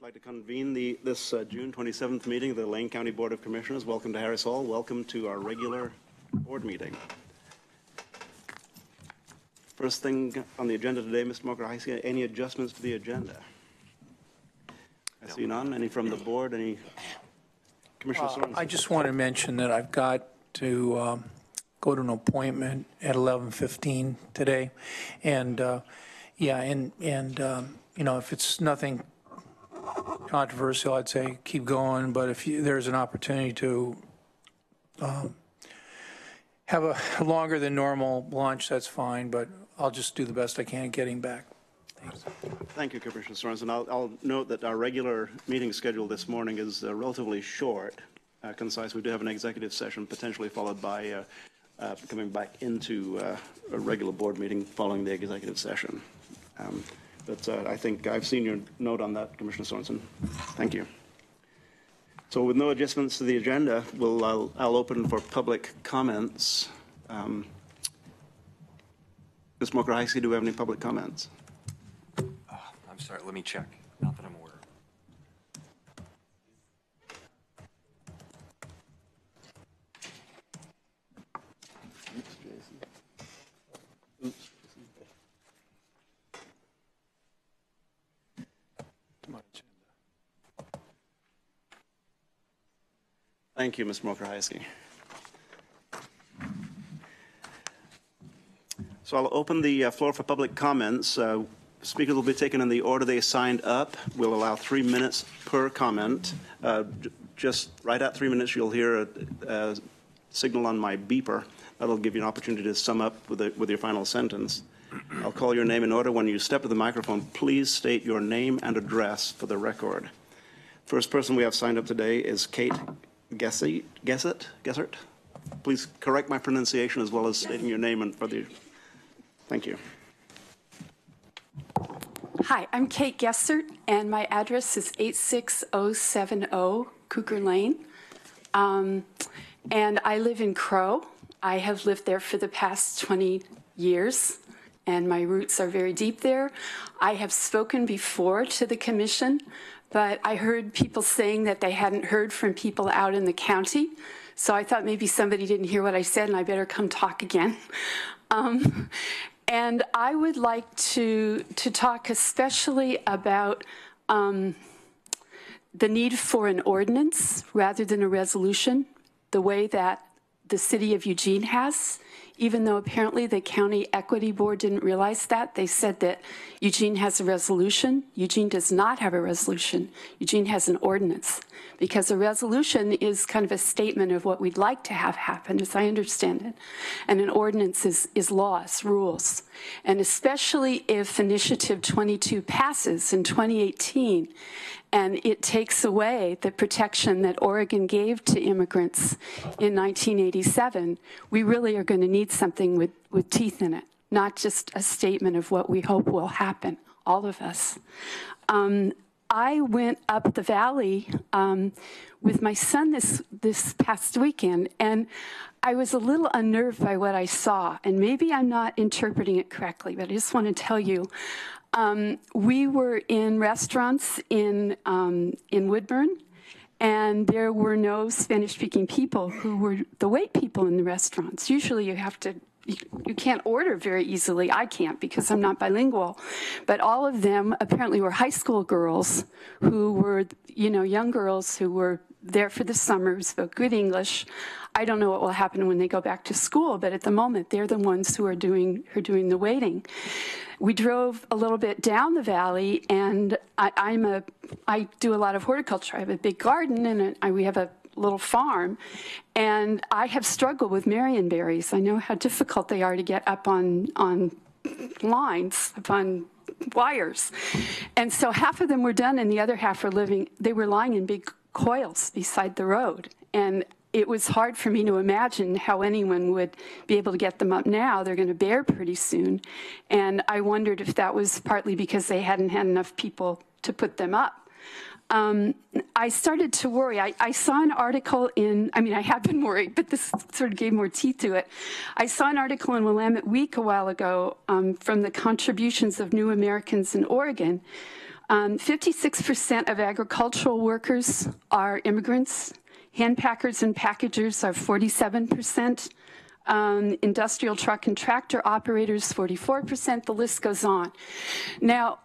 I'd like to convene this June 27th meeting of the Lane County Board of Commissioners. Welcome to Harris Hall. Welcome to our regular board meeting. First thing on the agenda today, Mr. Mokrihisi, any adjustments to the agenda? I see none. Any from the board? Any? Commissioner Sorensen? I just want to mention that I've got to go to an appointment at 11:15 today, and you know, if it's nothing controversial, I'd say keep going. But if there's an opportunity to have a longer than normal lunch, that's fine. But I'll just do the best I can at getting back. Thanks. Thank you, Commissioner Sorensen. I'll note that our regular meeting schedule this morning is relatively short, concise. We do have an executive session potentially followed by coming back into a regular board meeting following the executive session. But I think I've seen your note on that, Commissioner Sorensen. Thank you. So with no adjustments to the agenda, I'll open for public comments. Ms. Mokrihisi, do we have any public comments? I'm sorry, let me check. Not that I'm aware. Oops, Jason. Oops. Thank you, Ms. Mokrihisi. So I'll open the floor for public comments. Speakers will be taken in the order they signed up. We'll allow 3 minutes per comment. Just right at 3 minutes, you'll hear a signal on my beeper. That'll give you an opportunity to sum up with your final sentence. I'll call your name in order. When you step to the microphone, please state your name and address for the record. First person we have signed up today is Kate Gessert. Please correct my pronunciation as well as stating your name and for the. Thank you. Hi, I'm Kate Gessert, and my address is 86070 Cooker Lane. And I live in Crow. I have lived there for the past 20 years, and my roots are very deep there. I have spoken before to the commission, but I heard people saying that they hadn't heard from people out in the county. So I thought maybe somebody didn't hear what I said, and I better come talk again. And I would like to talk especially about the need for an ordinance rather than a resolution, the way that the city of Eugene has, even though apparently the county equity board didn't realize that. They said that Eugene has a resolution. Eugene does not have a resolution. Eugene has an ordinance, because a resolution is kind of a statement of what we'd like to have happen, as I understand it. And an ordinance is laws, rules. And especially if Initiative 22 passes in 2018, and it takes away the protection that Oregon gave to immigrants in 1987, we really are going to need something with teeth in it, not just a statement of what we hope will happen, all of us. I went up the valley with my son this past weekend, and I was a little unnerved by what I saw, and maybe I'm not interpreting it correctly, but I just want to tell you, we were in restaurants in Woodburn, and there were no Spanish-speaking people who were the wait people in the restaurants. Usually you can't order very easily. I can't because I'm not bilingual. But all of them apparently were high school girls who were, young girls who were there for the summer, spoke good English. I don't know what will happen when they go back to school, but at the moment, they're the ones who are doing the waiting. We drove a little bit down the valley, and I do a lot of horticulture. I have a big garden, and we have a little farm, and I have struggled with marionberries. I know how difficult they are to get up on lines, up on wires. And so half of them were done, and the other half they were lying in big coils beside the road. And it was hard for me to imagine how anyone would be able to get them up now. They're going to bear pretty soon. And I wondered if that was partly because they hadn't had enough people to put them up. I started to worry. I saw an article I have been worried, but this sort of gave more teeth to it. I saw an article in Willamette Week a while ago from the contributions of New Americans in Oregon, 56% of agricultural workers are immigrants. Hand packers and packagers are 47%. Industrial truck and tractor operators, 44%. The list goes on. Now,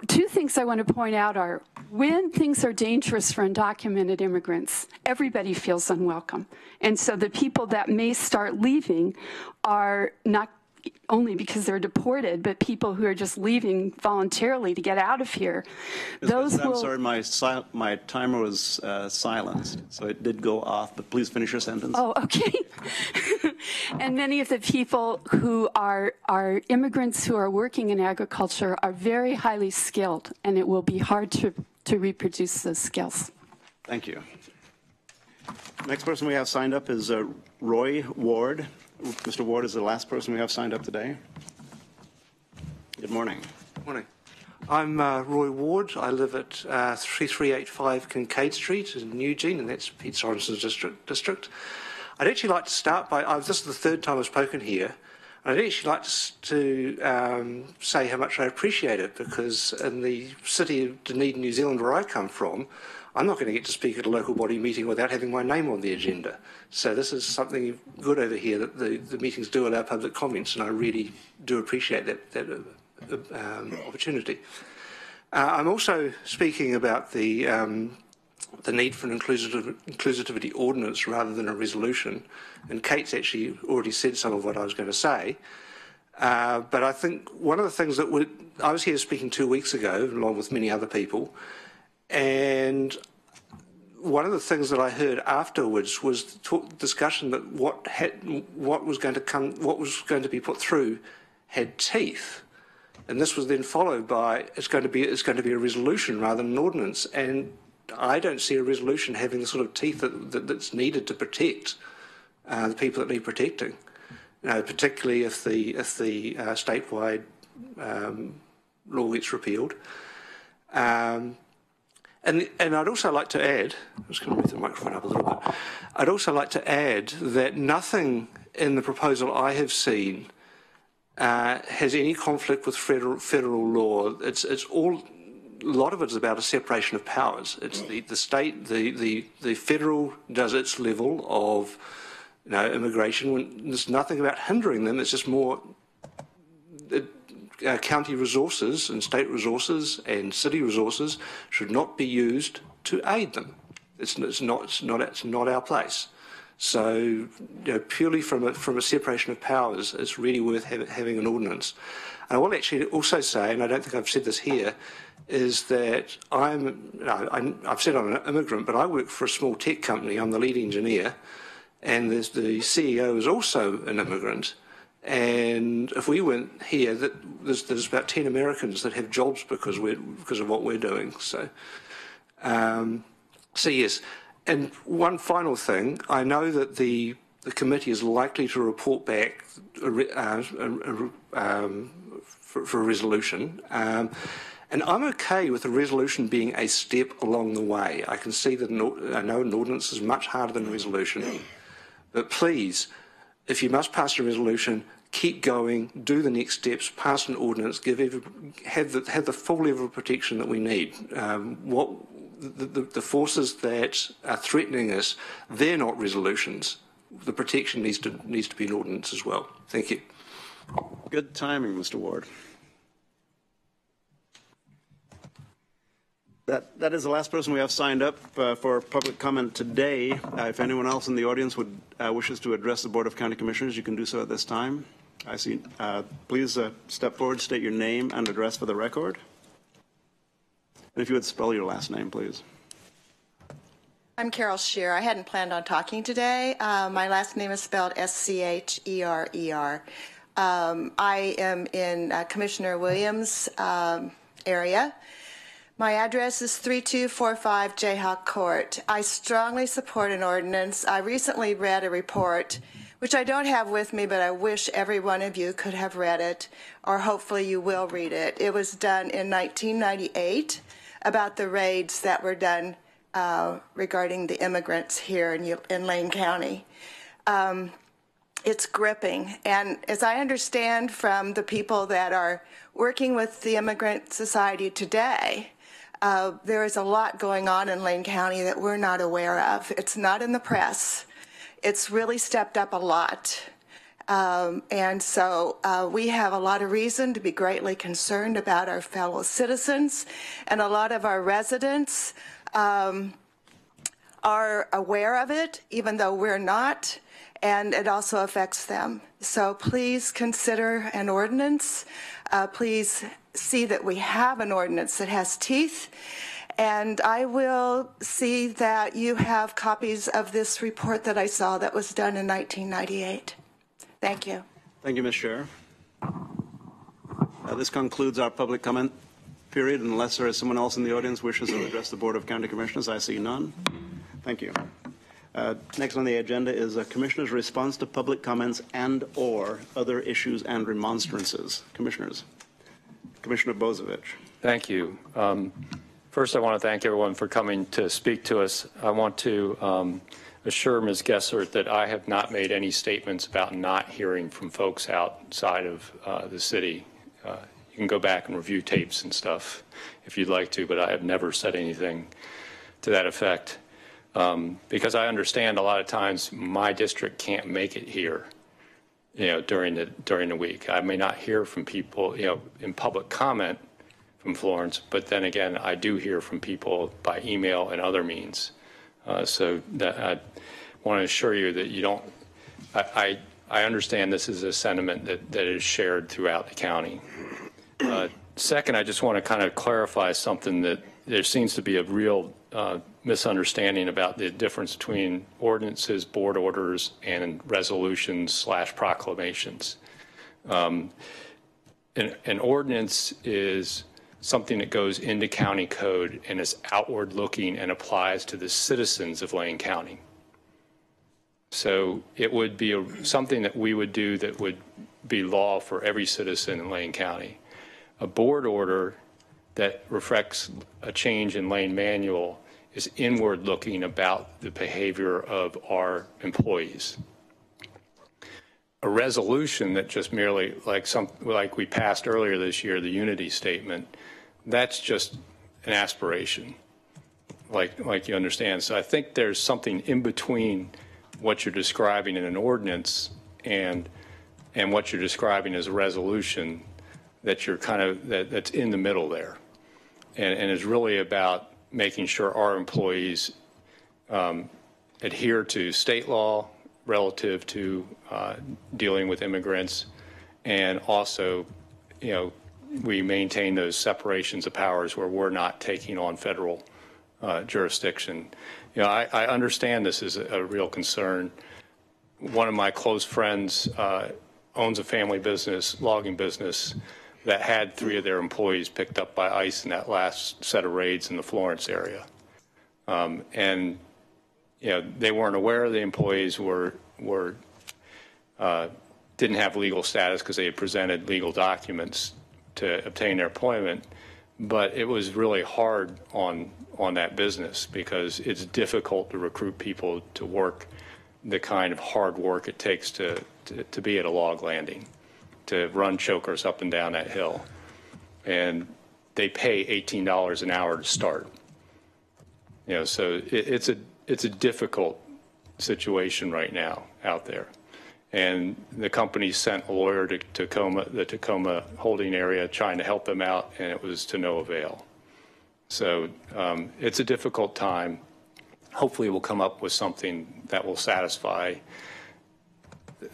two things I want to point out are when things are dangerous for undocumented immigrants, everybody feels unwelcome. And so the people that may start leaving are not only because they're deported, but people who are just leaving voluntarily to get out of here. Those I'm sorry, my timer was silenced, so it did go off, but please finish your sentence. Oh, okay. And many of the people who are immigrants who are working in agriculture are very highly skilled, and it will be hard to reproduce those skills. Thank you. Next person we have signed up is Roy Ward. Mr. Ward is the last person we have signed up today. Good morning. Morning. I'm Roy Ward. I live at 3385 Kincaid Street in Eugene, and that's Pete Sorensen's district. I'd actually like to start by, this is the third time I've spoken here, and I'd actually like to say how much I appreciate it, because in the city of Dunedin, New Zealand, where I come from, I'm not going to get to speak at a local body meeting without having my name on the agenda. So this is something good over here, that the meetings do allow public comments, and I really do appreciate that opportunity. I'm also speaking about the need for an inclusivity ordinance rather than a resolution, and Kate's actually already said some of what I was going to say. But I think one of the things that I was here speaking 2 weeks ago, along with many other people, and one of the things that I heard afterwards was discussion that what was going to be put through had teeth, and this was then followed by it's going to be a resolution rather than an ordinance, and I don't see a resolution having the sort of teeth that's needed to protect the people that need protecting, particularly if the statewide law gets repealed. And I'd also like to add, I'm just going to move the microphone up a little bit. I'd also like to add that nothing in the proposal I have seen has any conflict with federal law. It's all, a lot of it is about a separation of powers. It's the state, the federal does its level of immigration. When there's nothing about hindering them. It's just more county resources and state resources and city resources should not be used to aid them. It's not our place. So purely from a separation of powers, it's really worth having an ordinance. And I will actually also say, and I don't think I've said this here, is that I've said I'm an immigrant, but I work for a small tech company. I'm the lead engineer, and the CEO is also an immigrant. And if we weren't here, there's about 10 Americans that have jobs because of what we're doing. So, so yes. And one final thing, I know that the committee is likely to report back for a resolution. And I'm okay with a resolution being a step along the way. I can see that I know an ordinance is much harder than a resolution. But please, if you must pass a resolution, keep going, do the next steps, pass an ordinance, have the full level of protection that we need. The forces that are threatening us, they're not resolutions. The protection needs to be an ordinance as well. Thank you. Good timing, Mr. Ward. That is the last person we have signed up for public comment today. If anyone else in the audience wishes to address the Board of County Commissioners, you can do so at this time. I see. Please step forward, state your name and address for the record. And if you would spell your last name, please. I'm Carol Scheer. I hadn't planned on talking today. My last name is spelled S-C-H-E-R-E-R. I am in Commissioner Williams' area. My address is 3245 Jayhawk Court. I strongly support an ordinance. I recently read a report, which I don't have with me, but I wish every one of you could have read it, or hopefully you will read it. It was done in 1998 about the raids that were done regarding the immigrants here in Lane County. It's gripping, and as I understand from the people that are working with the Immigrant Society today, There is a lot going on in Lane County that we're not aware of. It's not in the press. It's really stepped up a lot. And so we have a lot of reason to be greatly concerned about our fellow citizens, and a lot of our residents are aware of it, even though we're not, and it also affects them. So please consider an ordinance. Please see that we have an ordinance that has teeth. And I will see that you have copies of this report that I saw that was done in 1998. Thank you. Thank you, Ms. Scher. This concludes our public comment period, unless there is someone else in the audience wishes to address the Board of County Commissioners. I see none. Thank you. Next on the agenda is a Commissioner's response to public comments and/or other issues and remonstrances. Commissioners. Commissioner Bozovich. Thank you. First, I want to thank everyone for coming to speak to us. I want to assure Ms. Gessert that I have not made any statements about not hearing from folks outside of the city. You can go back and review tapes and stuff if you'd like to, but I have never said anything to that effect. Because I understand a lot of times my district can't make it here, during the week. I may not hear from people, in public comment from Florence, but then again, I do hear from people by email and other means. So that I want to assure you that you don't. I understand this is a sentiment that is shared throughout the county. Second, I just want to kind of clarify something that there seems to be a real misunderstanding about the difference between ordinances, board orders, and resolutions/proclamations. An ordinance is something that goes into county code and is outward looking and applies to the citizens of Lane County. So it would be something that we would do that would be law for every citizen in Lane County. A board order that reflects a change in Lane Manual is inward looking about the behavior of our employees. A resolution that just merely like we passed earlier this year, the unity statement, that's just an aspiration, like you understand. So I think there's something in between what you're describing in an ordinance and what you're describing as a resolution that you're that's in the middle there, and is really about making sure our employees adhere to state law relative to dealing with immigrants, and also, we maintain those separations of powers where we're not taking on federal jurisdiction. I understand this is a real concern. One of my close friends owns a family business, logging business, that had 3 of their employees picked up by ICE in that last set of raids in the Florence area. And, they weren't aware the employees didn't have legal status because they had presented legal documents to obtain their employment. But it was really hard on that business because it's difficult to recruit people to work the kind of hard work it takes to be at a log landing, to run chokers up and down that hill. And they pay $18 an hour to start. So it's a difficult situation right now out there. And the company sent a lawyer to the Tacoma holding area trying to help them out, and it was to no avail. So it's a difficult time. Hopefully we'll come up with something that will satisfy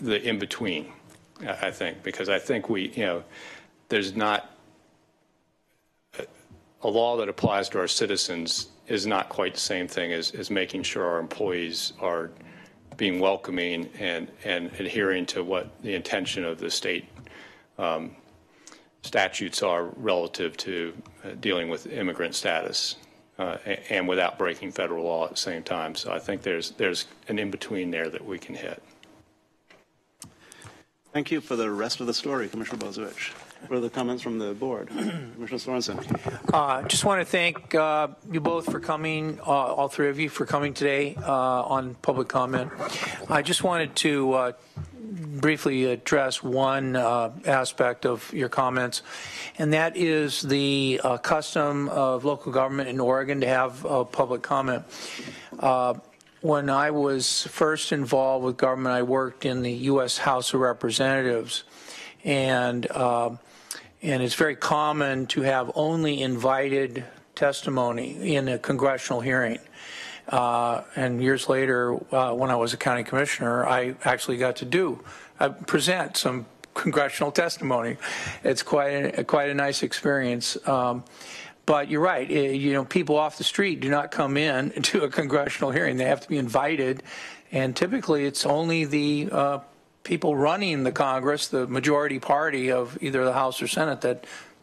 the in-between, I think, because I think there's not a law that applies to our citizens is not quite the same thing as making sure our employees are being welcoming and adhering to what the intention of the state statutes are relative to dealing with immigrant status and without breaking federal law at the same time. So I think there's an in-between there that we can hit. Thank you for the rest of the story, Commissioner Bozovich. Further comments from the board? Commissioner Sorensen. Just want to thank you both for coming, all 3 of you for coming today on public comment. I just wanted to briefly address one aspect of your comments, and that is the custom of local government in Oregon to have public comment. When I was first involved with government, I worked in the U.S. House of Representatives, and it's very common to have only invited testimony in a congressional hearing. And years later, when I was a county commissioner, I actually got to present some congressional testimony. It's quite a nice experience. But you're right. People off the street do not come in to a congressional hearing. They have to be invited, and typically it's only the people running the Congress, the majority party of either the House or Senate,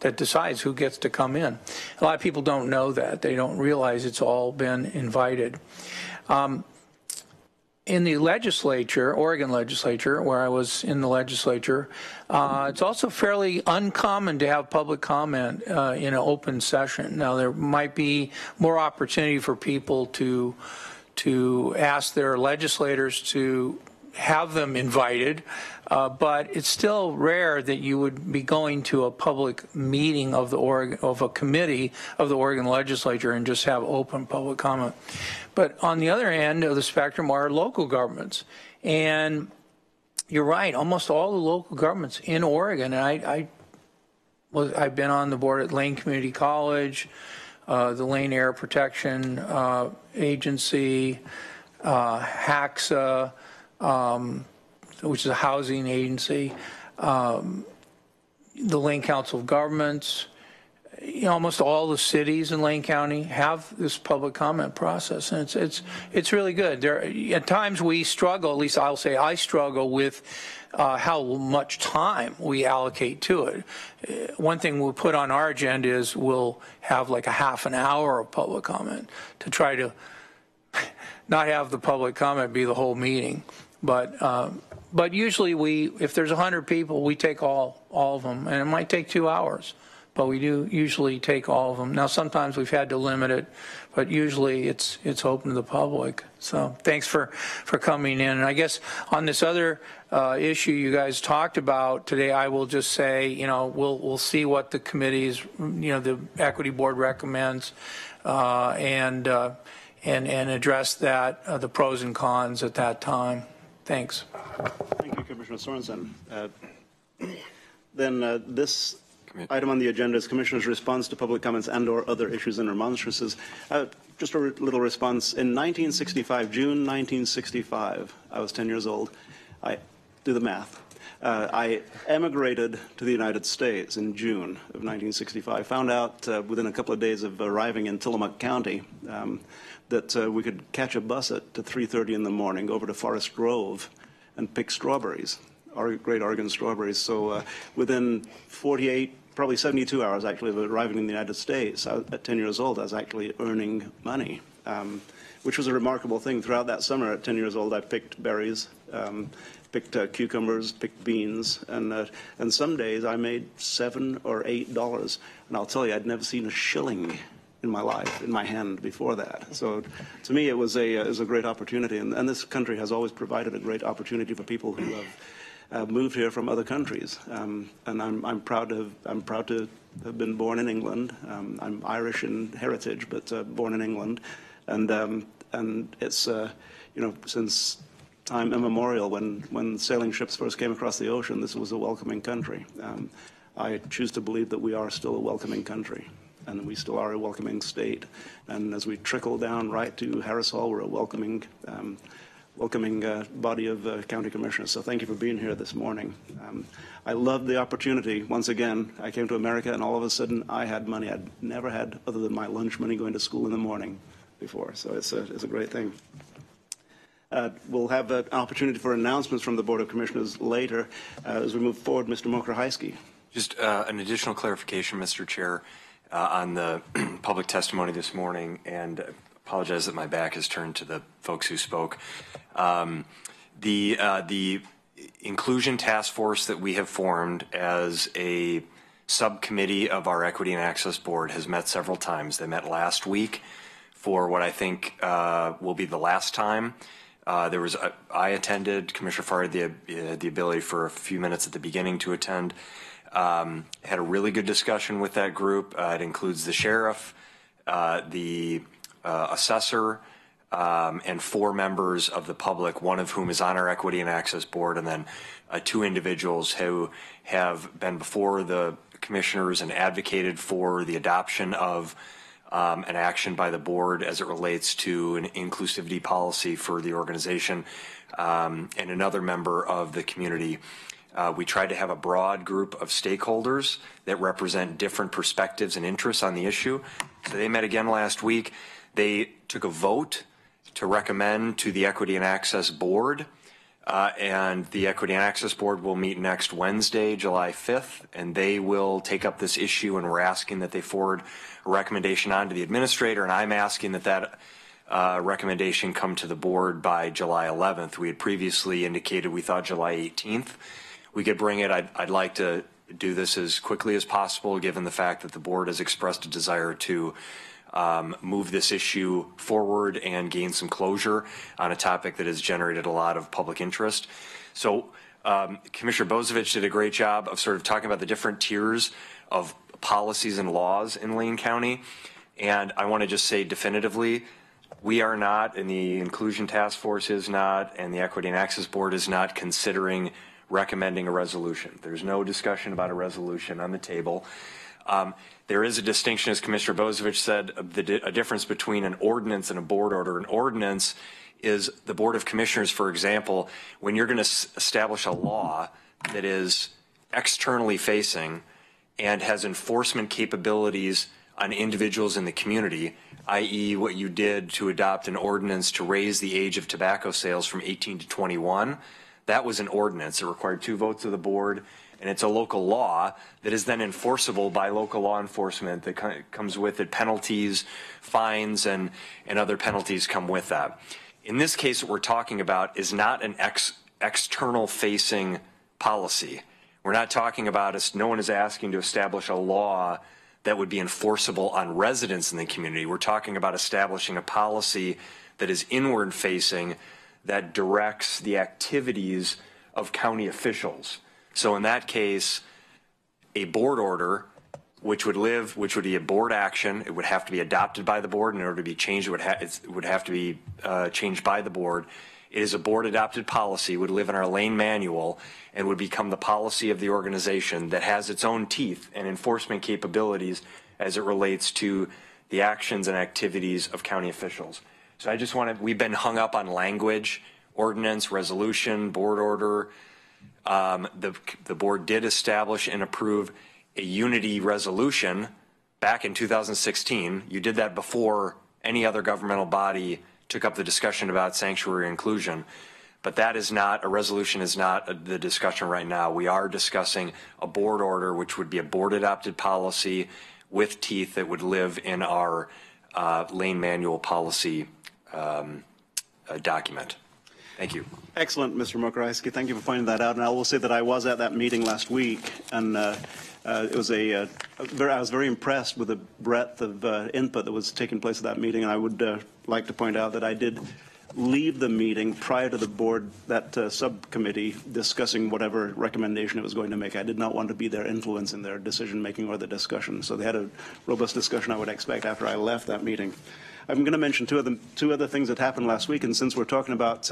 that decides who gets to come in. A lot of people don't know that. They don't realize it's all been invited. In the legislature, Oregon legislature, where I was in the legislature, it's also fairly uncommon to have public comment in an open session. Now, there might be more opportunity for people to ask their legislators to have them invited, but it's still rare that you would be going to a public meeting of a committee of the Oregon legislature and just have open public comment. But on the other end of the spectrum are local governments, and you're right. Almost all the local governments in Oregon, and I've been on the board at Lane Community College, the Lane Air Protection Agency, HACSA, which is a housing agency, the Lane Council of Governments. Almost all the cities in Lane County have this public comment process, and it's really good. At times we struggle, at least I'll say I struggle with how much time we allocate to it. One thing we'll put on our agenda is we'll have like a half an hour of public comment to try to not have the public comment be the whole meeting. But usually if there's 100 people, we take all of them, and it might take 2 hours. But we do usually take all of them. Now, sometimes we've had to limit it, but usually it's open to the public. So thanks for coming in. And I guess on this other issue you guys talked about today, I will just say, we'll see what the committees, the Equity Board recommends, and address that, the pros and cons at that time. Thanks. Thank you, Commissioner Sorensen. Then this item on the agenda is Commissioner's response to public comments and/or other issues and remonstrances. Just a little response. In 1965, June 1965, I was 10 years old. I do the math. I emigrated to the United States in June of 1965. Found out within a couple of days of arriving in Tillamook County that we could catch a bus at 3:30 in the morning over to Forest Grove and pick strawberries, great Oregon strawberries. So within 48, probably 72 hours actually of arriving in the United States, at 10 years old, I was actually earning money, which was a remarkable thing. Throughout that summer at 10 years old, I picked berries, picked cucumbers, picked beans, and some days I made $7 or $8. And I'll tell you, I'd never seen a shilling in my life, in my hand before that. So to me, it was a great opportunity. And this country has always provided a great opportunity for people who have moved here from other countries. And I'm proud to have been born in England. I'm Irish in heritage, but born in England. And it's, since time immemorial, when sailing ships first came across the ocean, this was a welcoming country. I choose to believe that we are still a welcoming country, and we still are a welcoming state. And as we trickle down right to Harris Hall, we're a welcoming body of county commissioners. So thank you for being here this morning. I love the opportunity. Once again, I came to America, and all of a sudden I had money I'd never had other than my lunch money going to school in the morning before. So it's a great thing. We'll have an opportunity for announcements from the Board of Commissioners later as we move forward. Mr. Mokrahajski. Just an additional clarification, Mr. Chair, on the public testimony this morning, and apologize that my back is turned to the folks who spoke. The inclusion task force that we have formed as a subcommittee of our Equity and Access Board has met several times. They met last week for what I think will be the last time. I attended. Commissioner Farr had the ability for a few minutes at the beginning to attend. Had a really good discussion with that group. It includes the sheriff, the assessor, and 4 members of the public, one of whom is on our Equity and Access Board, and then 2 individuals who have been before the commissioners and advocated for the adoption of an action by the board as it relates to an inclusivity policy for the organization, and another member of the community. We tried to have a broad group of stakeholders that represent different perspectives and interests on the issue. So they met again last week. They took a vote to recommend to the Equity and Access Board, and the Equity and Access Board will meet next Wednesday, July 5th, and they will take up this issue, and we're asking that they forward a recommendation on to the administrator, and I'm asking that recommendation come to the board by July 11th. We had previously indicated we thought July 18th we could bring it. I'd like to do this as quickly as possible, given the fact that the board has expressed a desire to move this issue forward and gain some closure on a topic that has generated a lot of public interest. So Commissioner Bozovich did a great job of sort of talking about the different tiers of policies and laws in Lane County. And I want to just say definitively, we are not, and the Inclusion Task Force is not, and the Equity and Access Board is not considering recommending a resolution. There's no discussion about a resolution on the table. There is a distinction, as Commissioner Bozovich said, a difference between an ordinance and a board order. An ordinance is the Board of Commissioners, for example, when you're going to establish a law that is externally facing and has enforcement capabilities on individuals in the community, i.e. what you did to adopt an ordinance to raise the age of tobacco sales from 18 to 21, that was an ordinance. It required 2 votes of the board, and it's a local law that is then enforceable by local law enforcement. That comes with it penalties, fines, and other penalties come with that. In this case, what we're talking about is not an external facing policy. We're not talking about, no one is asking to establish a law that would be enforceable on residents in the community. We're talking about establishing a policy that is inward facing, that directs the activities of county officials. So in that case, a board order, which would be a board action, it would have to be adopted by the board. In order to be changed, it would have to be changed by the board. It is a board adopted policy, would live in our Lane manual, and would become the policy of the organization that has its own teeth and enforcement capabilities as it relates to the actions and activities of county officials. So I just we've been hung up on language, ordinance, resolution, board order. The board did establish and approve a unity resolution back in 2016. You did that before any other governmental body took up the discussion about sanctuary inclusion. But that is not, a resolution is not the discussion right now. We are discussing a board order, which would be a board adopted policy with teeth that would live in our Lane manual policy document. Thank you. Excellent, Mr. Mokrajewski. Thank you for pointing that out. And I will say that I was at that meeting last week, and it was I was very impressed with the breadth of input that was taking place at that meeting. And I would like to point out that I did leave the meeting prior to the board, that subcommittee, discussing whatever recommendation it was going to make. I did not want to be their influence in their decision making or the discussion. So they had a robust discussion, I would expect, after I left that meeting. I'm going to mention two other things that happened last week, and since we're talking about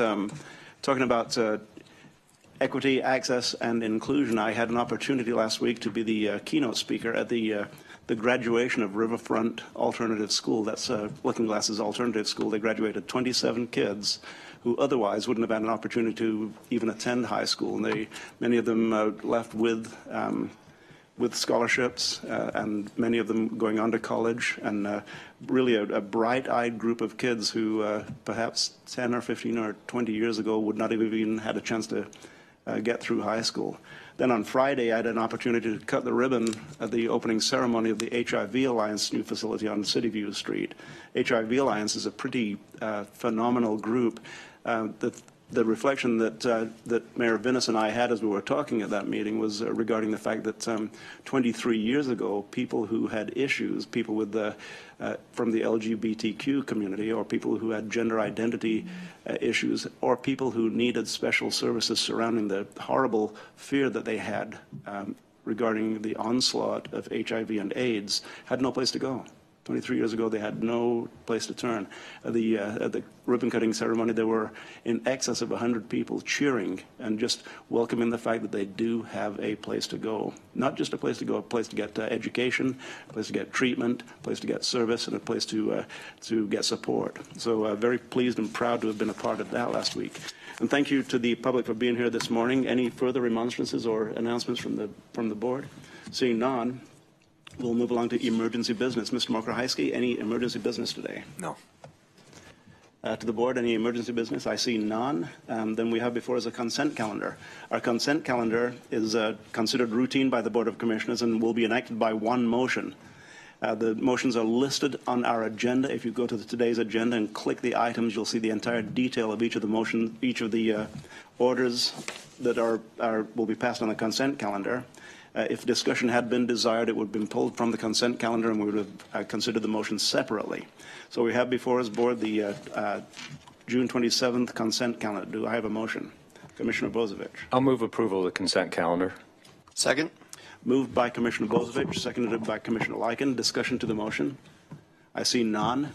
equity, access, and inclusion, I had an opportunity last week to be the keynote speaker at the graduation of Riverfront Alternative School. That's Looking Glass's alternative school. They graduated 27 kids who otherwise wouldn't have had an opportunity to even attend high school, and many of them left with scholarships, and many of them going on to college, and really a bright-eyed group of kids who perhaps 10 or 15 or 20 years ago would not have even had a chance to get through high school. Then on Friday, I had an opportunity to cut the ribbon at the opening ceremony of the HIV Alliance new facility on Cityview Street. HIV Alliance is a pretty phenomenal group. The the reflection that Mayor Vinnis and I had as we were talking at that meeting was regarding the fact that 23 years ago, people who had issues, people with from the LGBTQ community, or people who had gender identity issues, or people who needed special services surrounding the horrible fear that they had regarding the onslaught of HIV and AIDS, had no place to go. 23 years ago, they had no place to turn. At the ribbon-cutting ceremony, there were in excess of 100 people cheering and just welcoming the fact that they do have a place to go. Not just a place to go, a place to get education, a place to get treatment, a place to get service, and a place to get support. So very pleased and proud to have been a part of that last week. And thank you to the public for being here this morning. Any further remonstrances or announcements from the board? Seeing none, we'll move along to emergency business. Mr. Mokrahajski, any emergency business today? No. To the board, any emergency business? I see none. Then we have before us a consent calendar. Our consent calendar is considered routine by the Board of Commissioners and will be enacted by one motion. The motions are listed on our agenda. If you go to today's agenda and click the items, you'll see the entire detail of each of the motions, each of the orders that will be passed on the consent calendar. If discussion had been desired, it would have been pulled from the consent calendar and we would have considered the motion separately. So we have before us, board, the June 27th consent calendar. Do I have a motion? Commissioner Bozievich. I'll move approval of the consent calendar. Second. Moved by Commissioner Bozievich, seconded by Commissioner Lyken. Discussion to the motion? I see none.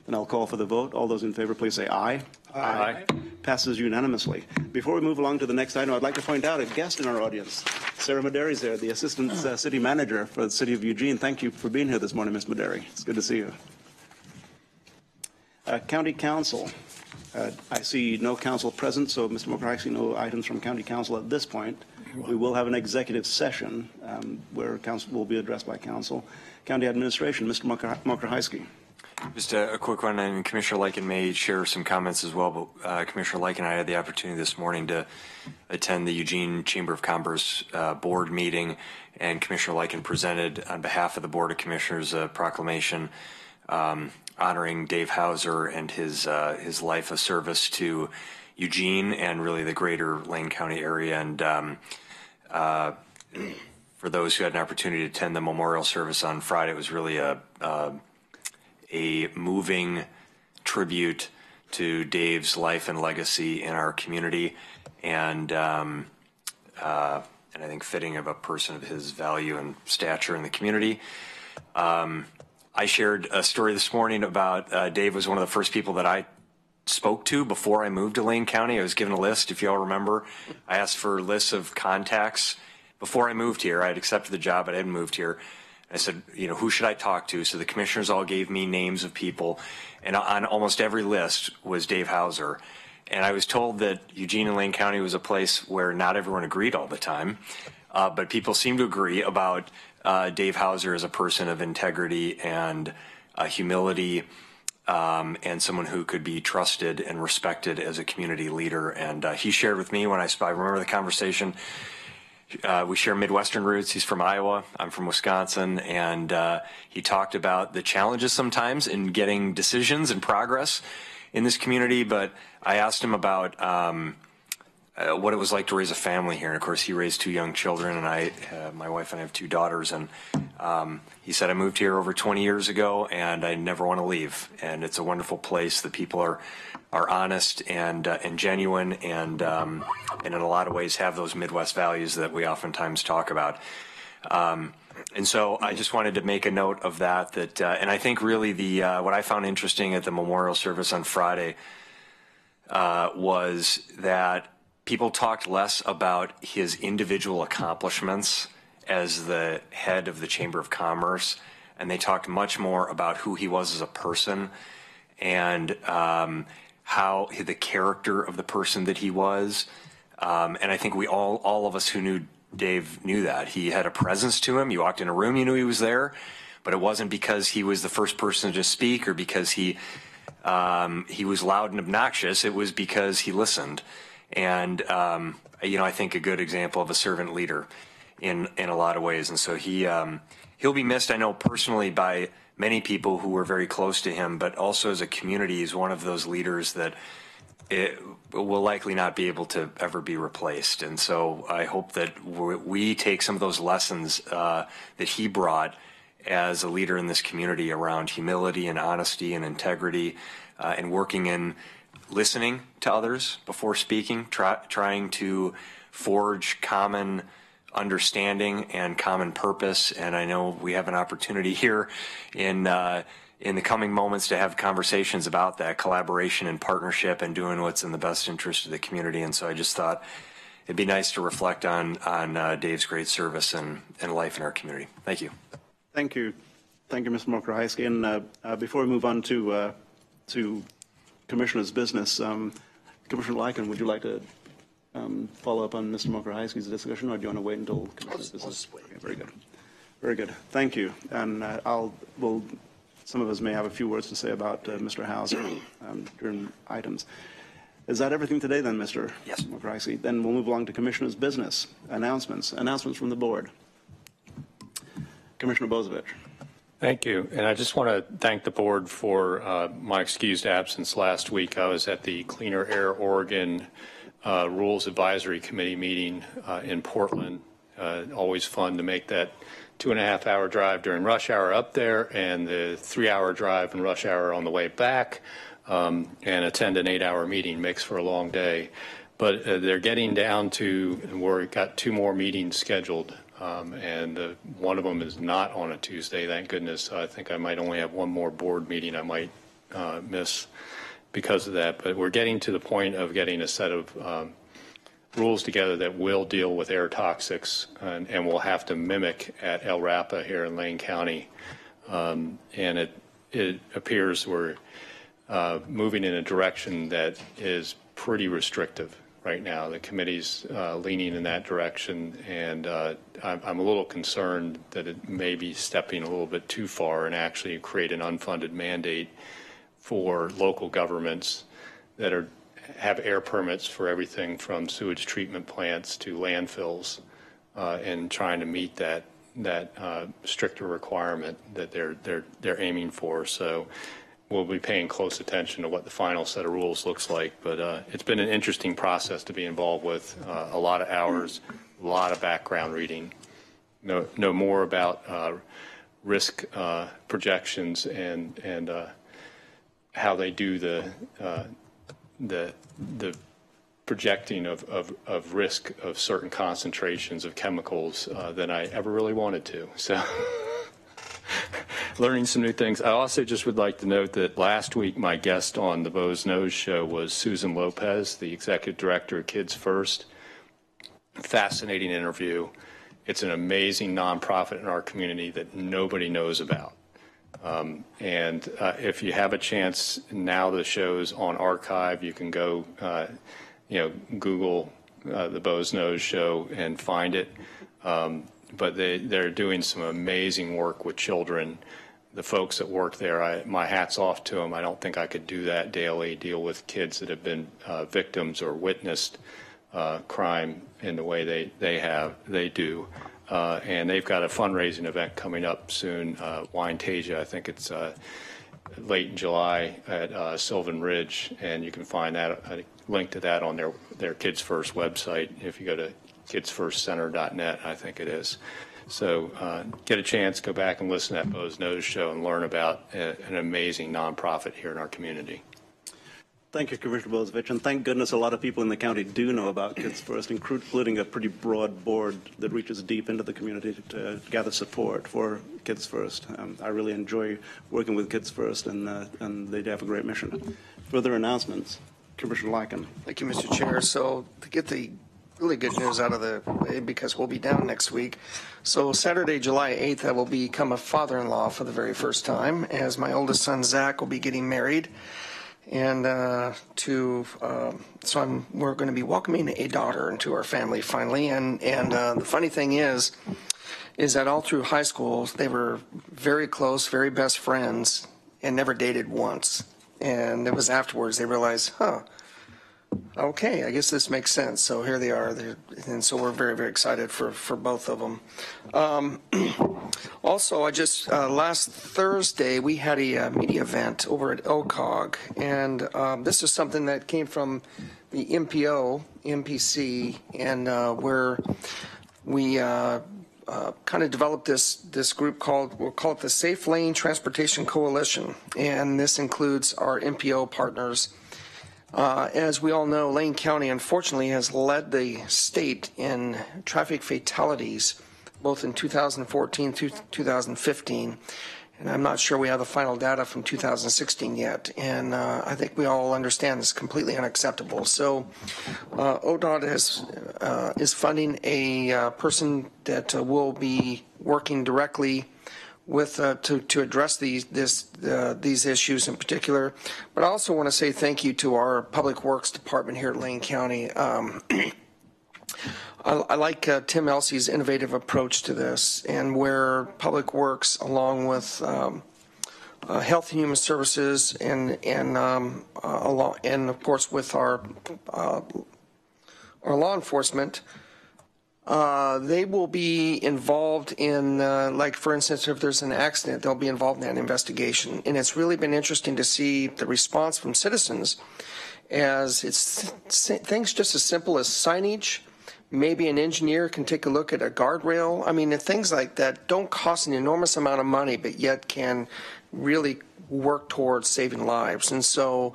Then I'll call for the vote. All those in favor, please say aye. Aye. Passes unanimously. Before we move along to the next item, I'd like to point out a guest in our audience. Sarah Maderi is there, the Assistant City Manager for the City of Eugene. Thank you for being here this morning, Ms. Maderi. It's good to see you. County Council. I see no council present, so Mr. Mokrahajski, no items from County Council at this point. We will have an executive session where council will be addressed by council. County Administration, Mr. Mokrahajski. Just a quick one, and Commissioner Lyken may share some comments as well, but Commissioner Lyken and I had the opportunity this morning to attend the Eugene Chamber of Commerce board meeting, and Commissioner Lyken presented on behalf of the Board of Commissioners a proclamation honoring Dave Hauser and his life of service to Eugene and really the greater Lane County area. And for those who had an opportunity to attend the memorial service on Friday, it was really a moving tribute to Dave's life and legacy in our community, and I think fitting of a person of his value and stature in the community. I shared a story this morning about Dave was one of the first people that I spoke to before I moved to Lane County. I was given a list, if you all remember. I asked for lists of contacts before I moved here. I had accepted the job, but I hadn't moved here. I said, you know, who should I talk to? So the commissioners all gave me names of people, and on almost every list was Dave Hauser. And I was told that Eugene and Lane County was a place where not everyone agreed all the time, but people seemed to agree about Dave Hauser as a person of integrity and humility, and someone who could be trusted and respected as a community leader. And he shared with me when I remember the conversation. We share Midwestern roots. He's from Iowa. I'm from Wisconsin. And he talked about the challenges sometimes in getting decisions and progress in this community. But I asked him about what it was like to raise a family here. And of course, he raised 2 young children, and my wife and I have 2 daughters. And he said, I moved here over 20 years ago, and I never want to leave. And it's a wonderful place. The people are honest and genuine, and in a lot of ways have those Midwest values that we oftentimes talk about. And so I just wanted to make a note of that. And I think really what I found interesting at the memorial service on Friday was that people talked less about his individual accomplishments as the head of the Chamber of Commerce, and they talked much more about who he was as a person and how the character of the person that he was. And I think we all of us who knew Dave knew that. He had a presence to him. You walked in a room, you knew he was there, but it wasn't because he was the first person to speak or because he was loud and obnoxious. It was because he listened. And, I think a good example of a servant leader in a lot of ways. And so he'll be missed, I know personally, by many people who were very close to him, but also as a community, he's one of those leaders that it will likely not be able to ever be replaced. And so I hope that we take some of those lessons that he brought as a leader in this community around humility and honesty and integrity, and working in listening to others before speaking, trying to forge common understanding and common purpose. And I know we have an opportunity here in the coming moments to have conversations about that collaboration and partnership and doing what's in the best interest of the community. And so I just thought it'd be nice to reflect on Dave's great service and life in our community. Thank you. Thank you. Thank you, Mr. Mokrajewski. And before we move on to Commissioner's business, Commissioner Lycan, would you like to follow up on Mr. Mokrajewski's discussion, or do you want to wait until Commissioner's business? Okay, very good. Very good. Thank you. And some of us may have a few words to say about Mr. Hauser during items. Is that everything today then, Mr. Yes. Mokrajewski? Then we'll move along to Commissioner's business announcements. Announcements from the board. Commissioner Bozievich. Thank you. And I just want to thank the board for my excused absence last week. I was at the Cleaner Air Oregon Rules Advisory Committee meeting in Portland. Always fun to make that 2.5-hour drive during rush hour up there and the 3-hour drive and rush hour on the way back, and attend an 8-hour meeting. Makes for a long day. But they're getting down to, we've got 2 more meetings scheduled. And one of them is not on a Tuesday, thank goodness. I think I might only have 1 more board meeting I might miss because of that. But we're getting to the point of getting a set of rules together that will deal with air toxics, and we'll have to mimic at El Rapa here in Lane County. And it appears we're moving in a direction that is pretty restrictive right now. The committee's leaning in that direction, and I'm a little concerned that it may be stepping a little bit too far and actually create an unfunded mandate for local governments that have air permits for everything from sewage treatment plants to landfills, and trying to meet that stricter requirement that they're aiming for. So we'll be paying close attention to what the final set of rules looks like. But it's been an interesting process to be involved with. A lot of hours, a lot of background reading. Know more about risk projections and how they do the projecting of risk of certain concentrations of chemicals than I ever really wanted to. So. Learning some new things. I also just would like to note that last week my guest on the Bo's Nose show was Susan Lopez, the executive director of Kids First. Fascinating interview. It's an amazing nonprofit in our community that nobody knows about. And if you have a chance, now the show's on archive. You can go, Google the Bo's Nose show and find it. But they're doing some amazing work with children. The folks that work there, my hat's off to them. I don't think I could do that daily, deal with kids that have been victims or witnessed crime in the way they do. And they've got a fundraising event coming up soon, Winetasia. I think it's late in July at Sylvan Ridge, and you can find that a link to that on their Kids First website if you go to kidsfirstcenter.net, I think it is. So get a chance, go back and listen to that Bo's Nose show and learn about an amazing nonprofit here in our community. Thank you, Commissioner Bozievich, and thank goodness a lot of people in the county do know about Kids First, including a pretty broad board that reaches deep into the community to gather support for Kids First. I really enjoy working with Kids First, and they have a great mission. Further announcements, Commissioner Lycan. Thank you, Mr. Chair. So to get the really good news out of the way, because we'll be down next week. So Saturday, July 8th, I will become a father-in-law for the very first time, as my oldest son, Zach, will be getting married. And we're going to be welcoming a daughter into our family finally. And the funny thing is that all through high school, they were very close, very best friends, and never dated once. And it was afterwards they realized, Okay, I guess this makes sense. So here they are, and so we're very, very excited for both of them. Also, I just last Thursday we had a media event over at OCOG, and this is something that came from the MPC, and where we kind of developed this group we'll call it the Safe Lane Transportation Coalition, and this includes our MPO partners. As we all know, Lane County, unfortunately, has led the state in traffic fatalities, both in 2014 through 2015. And I'm not sure we have the final data from 2016 yet. And I think we all understand this is completely unacceptable. So ODOT is funding a person that will be working directly with to address these issues in particular. But I also want to say thank you to our Public Works Department here at Lane County. I like Tim Elsey's innovative approach to this, and where Public Works, along with Health and Human Services, and of course with our law enforcement. They will be involved in, like, for instance, if there's an accident, they'll be involved in that investigation. And it's really been interesting to see the response from citizens, as it's things just as simple as signage. Maybe an engineer can take a look at a guardrail. I mean, things like that don't cost an enormous amount of money, but yet can really work towards saving lives. And so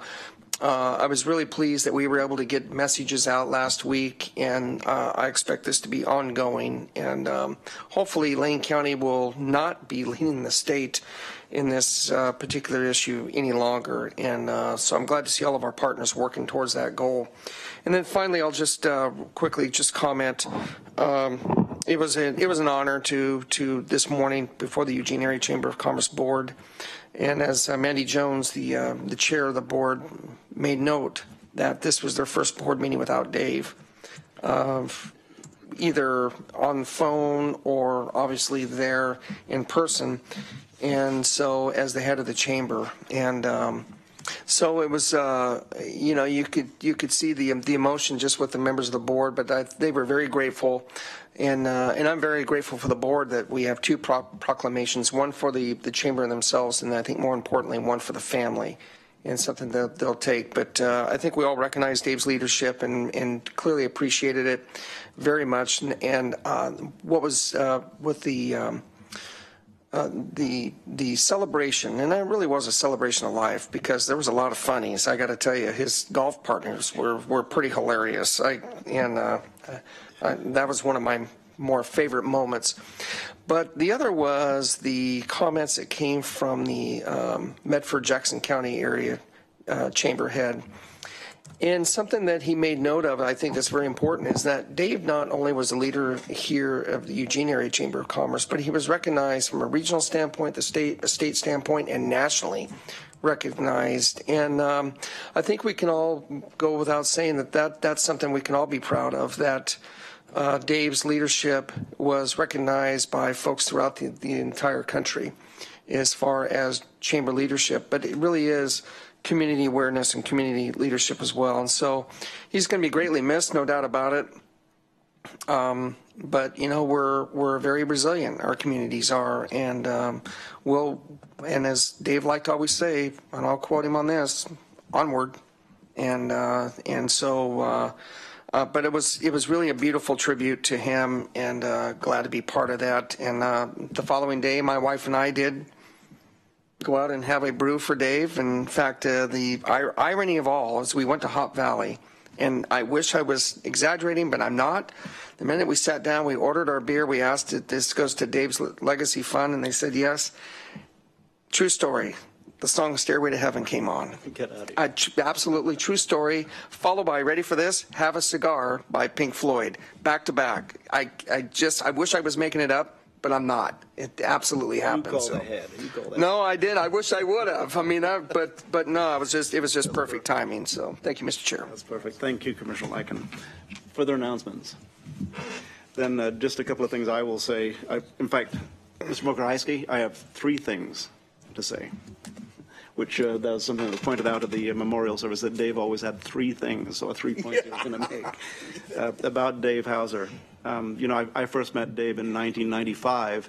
I was really pleased that we were able to get messages out last week, and I expect this to be ongoing. And hopefully Lane County will not be leading the state in this particular issue any longer. And so I'm glad to see all of our partners working towards that goal. And then finally, I'll just quickly just comment. It was an honor to this morning before the Eugene Area Chamber of Commerce Board. And as Mandy Jones, the chair of the board, made note that this was their first board meeting without Dave, either on phone or obviously there in person. And so as the head of the chamber, and so it was, you could see the emotion just with the members of the board, but they were very grateful. And I'm very grateful for the board that we have two proclamations, one for the chamber themselves, and I think more importantly, one for the family, and something that they'll take. But I think we all recognize Dave's leadership and clearly appreciated it very much. And what was with the celebration, and it really was a celebration of life, because there was a lot of funnies. I got to tell you, his golf partners were pretty hilarious. That was one of my more favorite moments. But the other was the comments that came from the Medford-Jackson County area chamber head. And something that he made note of, I think that's very important, is that Dave not only was a leader here of the Eugene Area Chamber of Commerce, but he was recognized from a regional standpoint, a state standpoint, and nationally recognized. And I think we can all go without saying that's something we can all be proud of, that Dave's leadership was recognized by folks throughout the entire country as far as chamber leadership. But it really is community awareness and community leadership as well. And so he's going to be greatly missed, no doubt about it. But we're very resilient. Our communities are, and and as Dave liked to always say, and I'll quote him on this, onward. And so but it was really a beautiful tribute to him, and glad to be part of that. And the following day, my wife and I did go out and have a brew for Dave. And in fact, the irony of all is we went to Hop Valley, and I wish I was exaggerating, but I'm not. The minute we sat down, we ordered our beer. We asked if this goes to Dave's Legacy Fund, and they said yes. True story. The song Stairway to Heaven came on. Get out of here. Absolutely true story, followed by, ready for this, Have a Cigar by Pink Floyd, back to back. I wish I was making it up, but I'm not. It absolutely happened. You called ahead. No, I did. I wish I would have. I mean, but no, it was just perfect timing. So thank you, Mr. Chair. That's perfect. Thank you, Commissioner Lycan. Further announcements? Then just a couple of things I will say. In fact, Mr. Mokrajewski, I have three things to say. which that was something that was pointed out at the memorial service, that Dave always had 3 things, or 3 points he was going to make about Dave Hauser. You know, I first met Dave in 1995,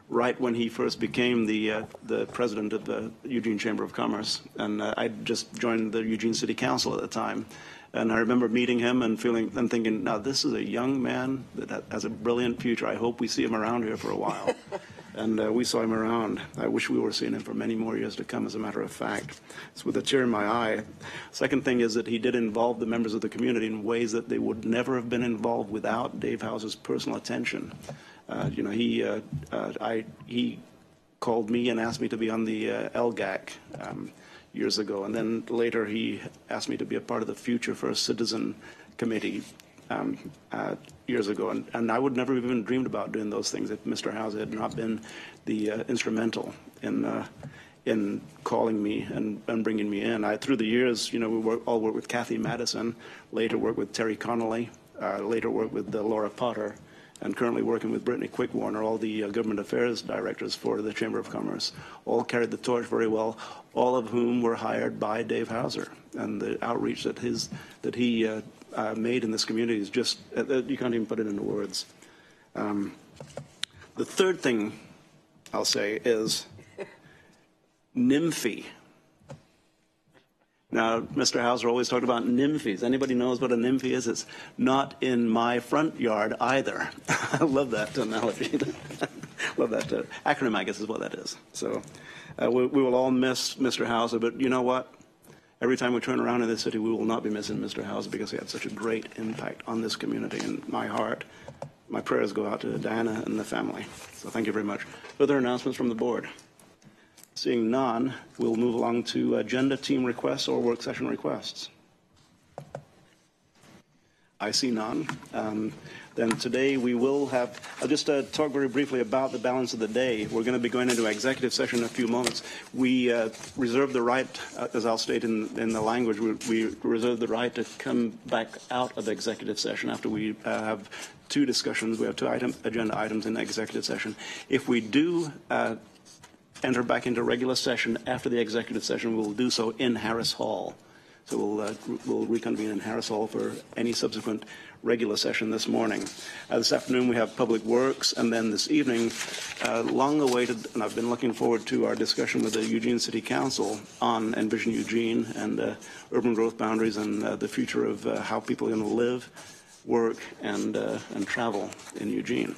right when he first became the president of the Eugene Chamber of Commerce, and I just joined the Eugene City Council at the time. And I remember meeting him and thinking, now this is a young man that has a brilliant future. I hope we see him around here for a while. And we saw him around. I wish we were seeing him for many more years to come, as a matter of fact. It's with a tear in my eye. Second thing is that he did involve the members of the community in ways that they would never have been involved without Dave Hauser's personal attention. You know, he called me and asked me to be on the LGAC years ago, and then later he asked me to be a part of the Future for a Citizen Committee years ago, and I would never have even dreamed about doing those things if Mr. Hauser had not been the instrumental in calling me and bringing me in. Through the years, you know, we all worked with Kathy Madison, later worked with Terry Connolly, later worked with Laura Potter, and currently working with Brittany Quickwarner, all the government affairs directors for the Chamber of Commerce. All carried the torch very well, all of whom were hired by Dave Hauser. And the outreach that he made in this community is just, you can't even put it into words. The third thing I'll say is NIMFY. Now, Mr. Hauser always talked about NIMFYs. Anybody knows what a NIMFY is? It's not in my front yard either. I love that analogy. Love that acronym, I guess, is what that is. So we will all miss Mr. Hauser, but you know what? Every time we turn around in this city, we will not be missing Mr. Hauser because he had such a great impact on this community. And my heart, my prayers go out to Diana and the family. So thank you very much. Further announcements from the board? Seeing none, we'll move along to agenda team requests or work session requests. I see none. Then today we will have, I'll just talk very briefly about the balance of the day. We're going to be going into executive session in a few moments. We reserve the right, as I'll state in the language, we reserve the right to come back out of executive session after we have 2 discussions. We have 2 agenda items in executive session. If we do enter back into regular session after the executive session, we'll do so in Harris Hall. So we'll reconvene in Harris Hall for any subsequent regular session this morning. This afternoon we have Public Works, and then this evening, long awaited, and I've been looking forward to our discussion with the Eugene City Council on Envision Eugene and urban growth boundaries and the future of how people are going to live, work, and travel in Eugene.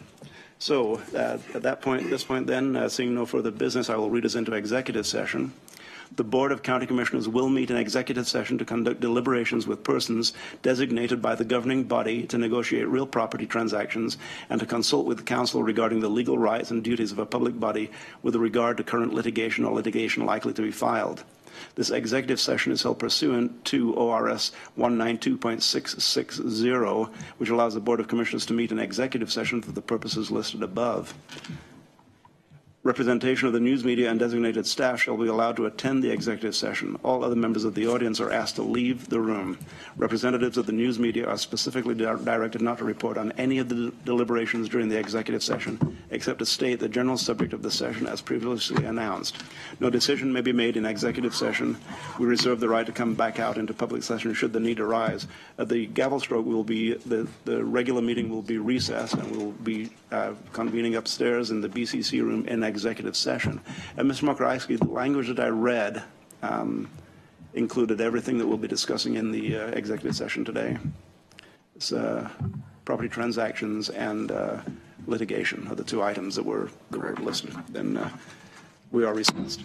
So at this point then, seeing no further business, I will read us into executive session. The Board of County Commissioners will meet in executive session to conduct deliberations with persons designated by the governing body to negotiate real property transactions and to consult with the council regarding the legal rights and duties of a public body with regard to current litigation or litigation likely to be filed. This executive session is held pursuant to ORS 192.660, which allows the Board of Commissioners to meet in executive session for the purposes listed above. Representation of the news media and designated staff shall be allowed to attend the executive session. All other members of the audience are asked to leave the room. Representatives of the news media are specifically directed not to report on any of the deliberations during the executive session, except to state the general subject of the session as previously announced. No decision may be made in executive session. We reserve the right to come back out into public session should the need arise. At the gavel stroke, the regular meeting will be recessed, and we will be convening upstairs in the BCC room in executive session. And Mr. Mokrycki, the language that I read included everything that we'll be discussing in the executive session today. It's property transactions and litigation are the 2 items that were listed. Then we are recessed.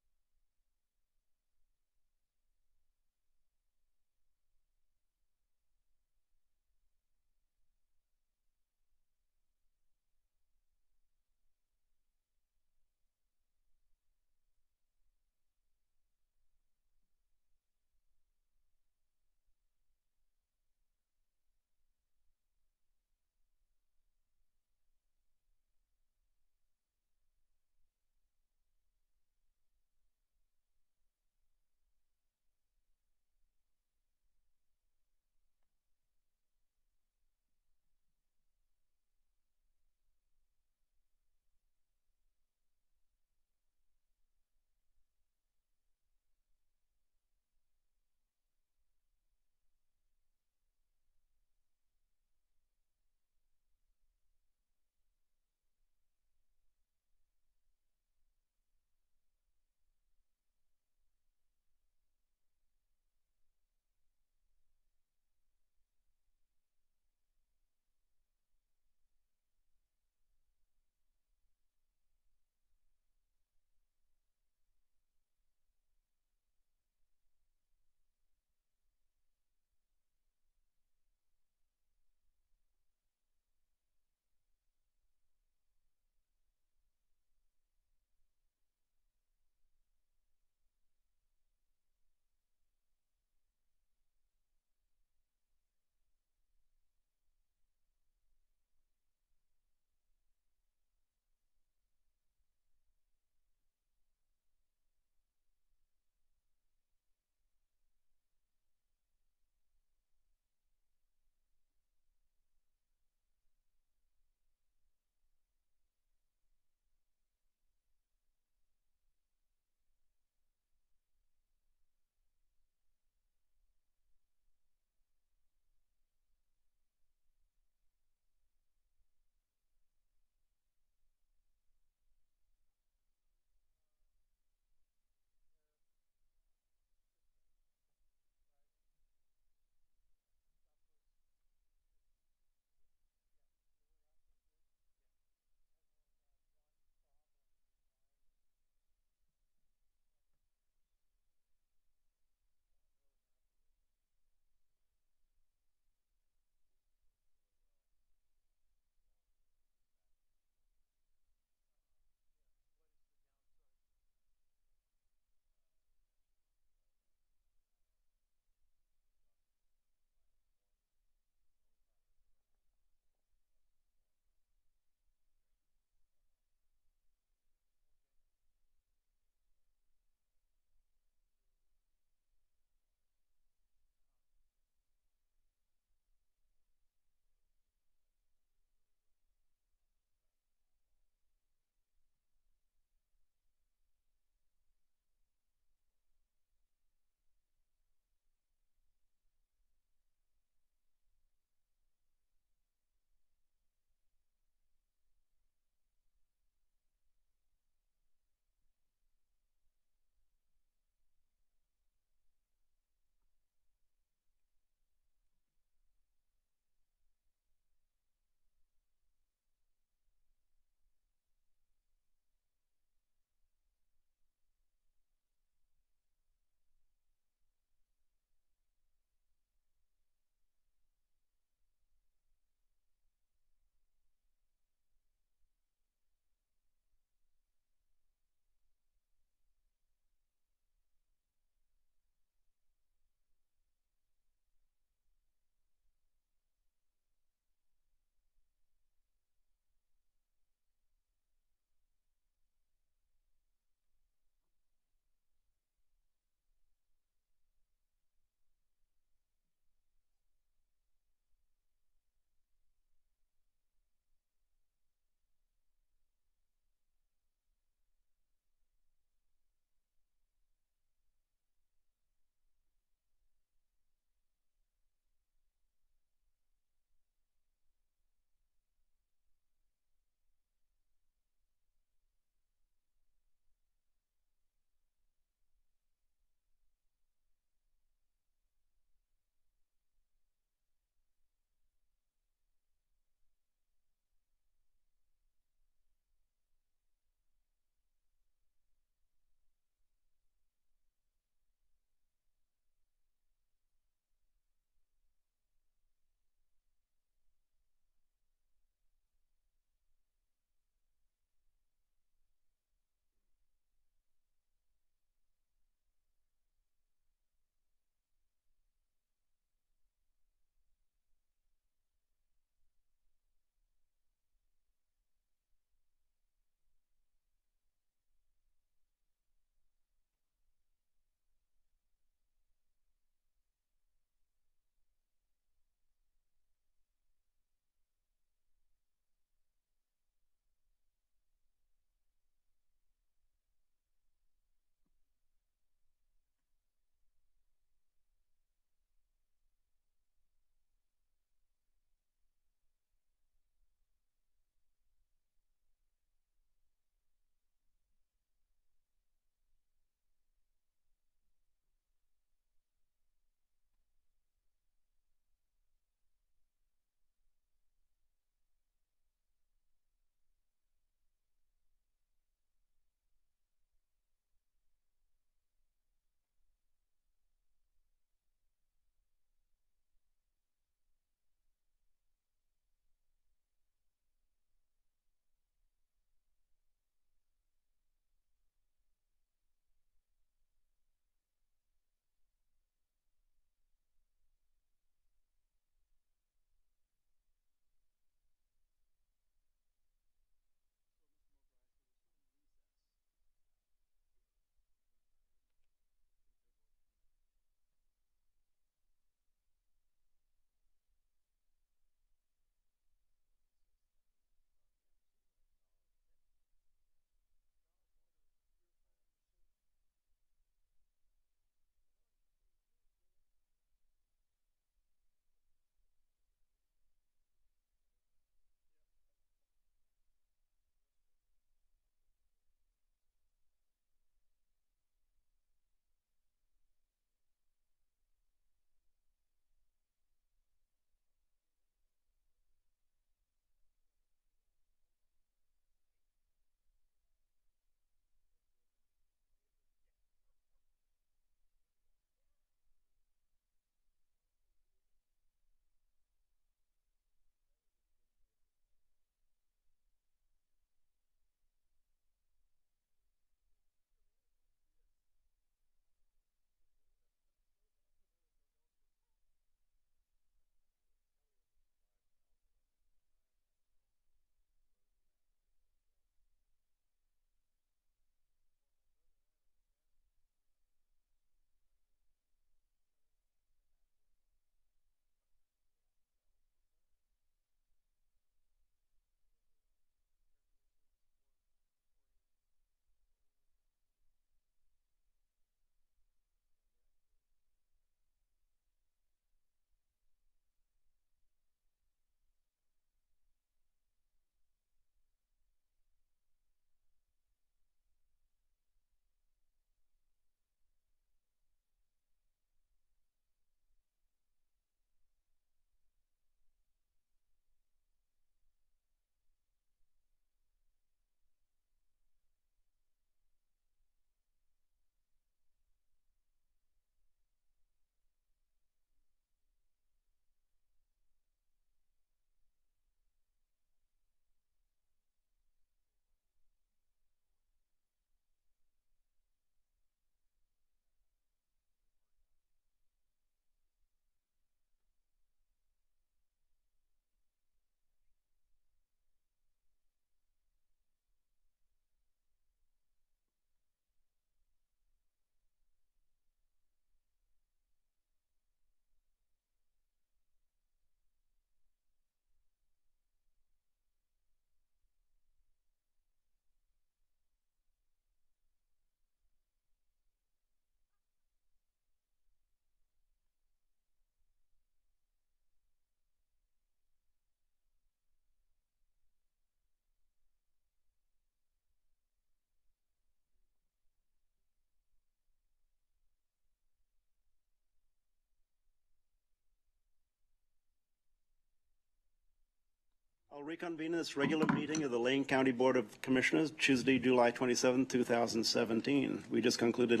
I'll reconvene this regular meeting of the Lane County Board of Commissioners, Tuesday, July 27, 2017. We just concluded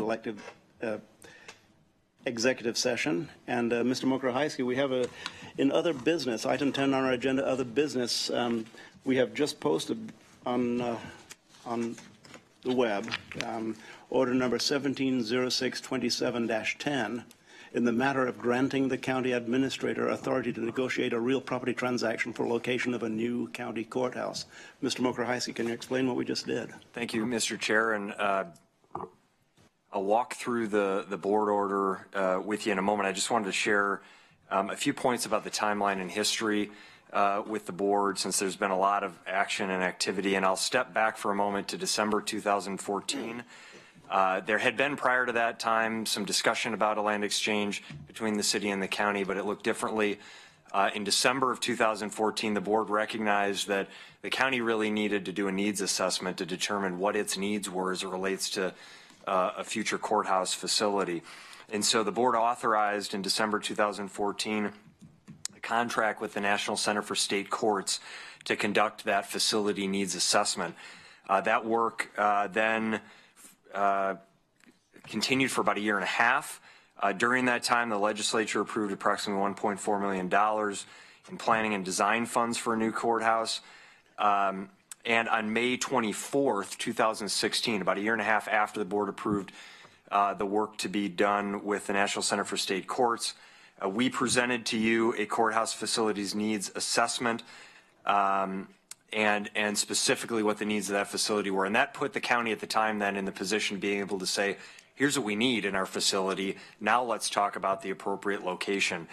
executive session. And Mr. Mokrahajski, we have in other business, item 10 on our agenda, other business, we have just posted on the web, order number 170627-10, in the matter of granting the county administrator authority to negotiate a real property transaction for location of a new county courthouse. Mr. Mokrahajski, can you explain what we just did? Thank you, Mr. Chair, and I'll walk through the board order with you in a moment. I just wanted to share a few points about the timeline and history with the board, since there's been a lot of action and activity, and I'll step back for a moment to December 2014. There had been, prior to that time, some discussion about a land exchange between the city and the county, but it looked differently. In December of 2014, the board recognized that the county really needed to do a needs assessment to determine what its needs were as it relates to a future courthouse facility. And so the board authorized in December 2014 a contract with the National Center for State Courts to conduct that facility needs assessment. That work then continued for about a year and a half. During that time, the legislature approved approximately $1.4 million in planning and design funds for a new courthouse. And on May 24th, 2016, about a year and a half after the board approved the work to be done with the National Center for State Courts, we presented to you a courthouse facilities needs assessment, and specifically what the needs of that facility were. And that put the county at the time then in the position of being able to say, here's what we need in our facility. Now let's talk about the appropriate location.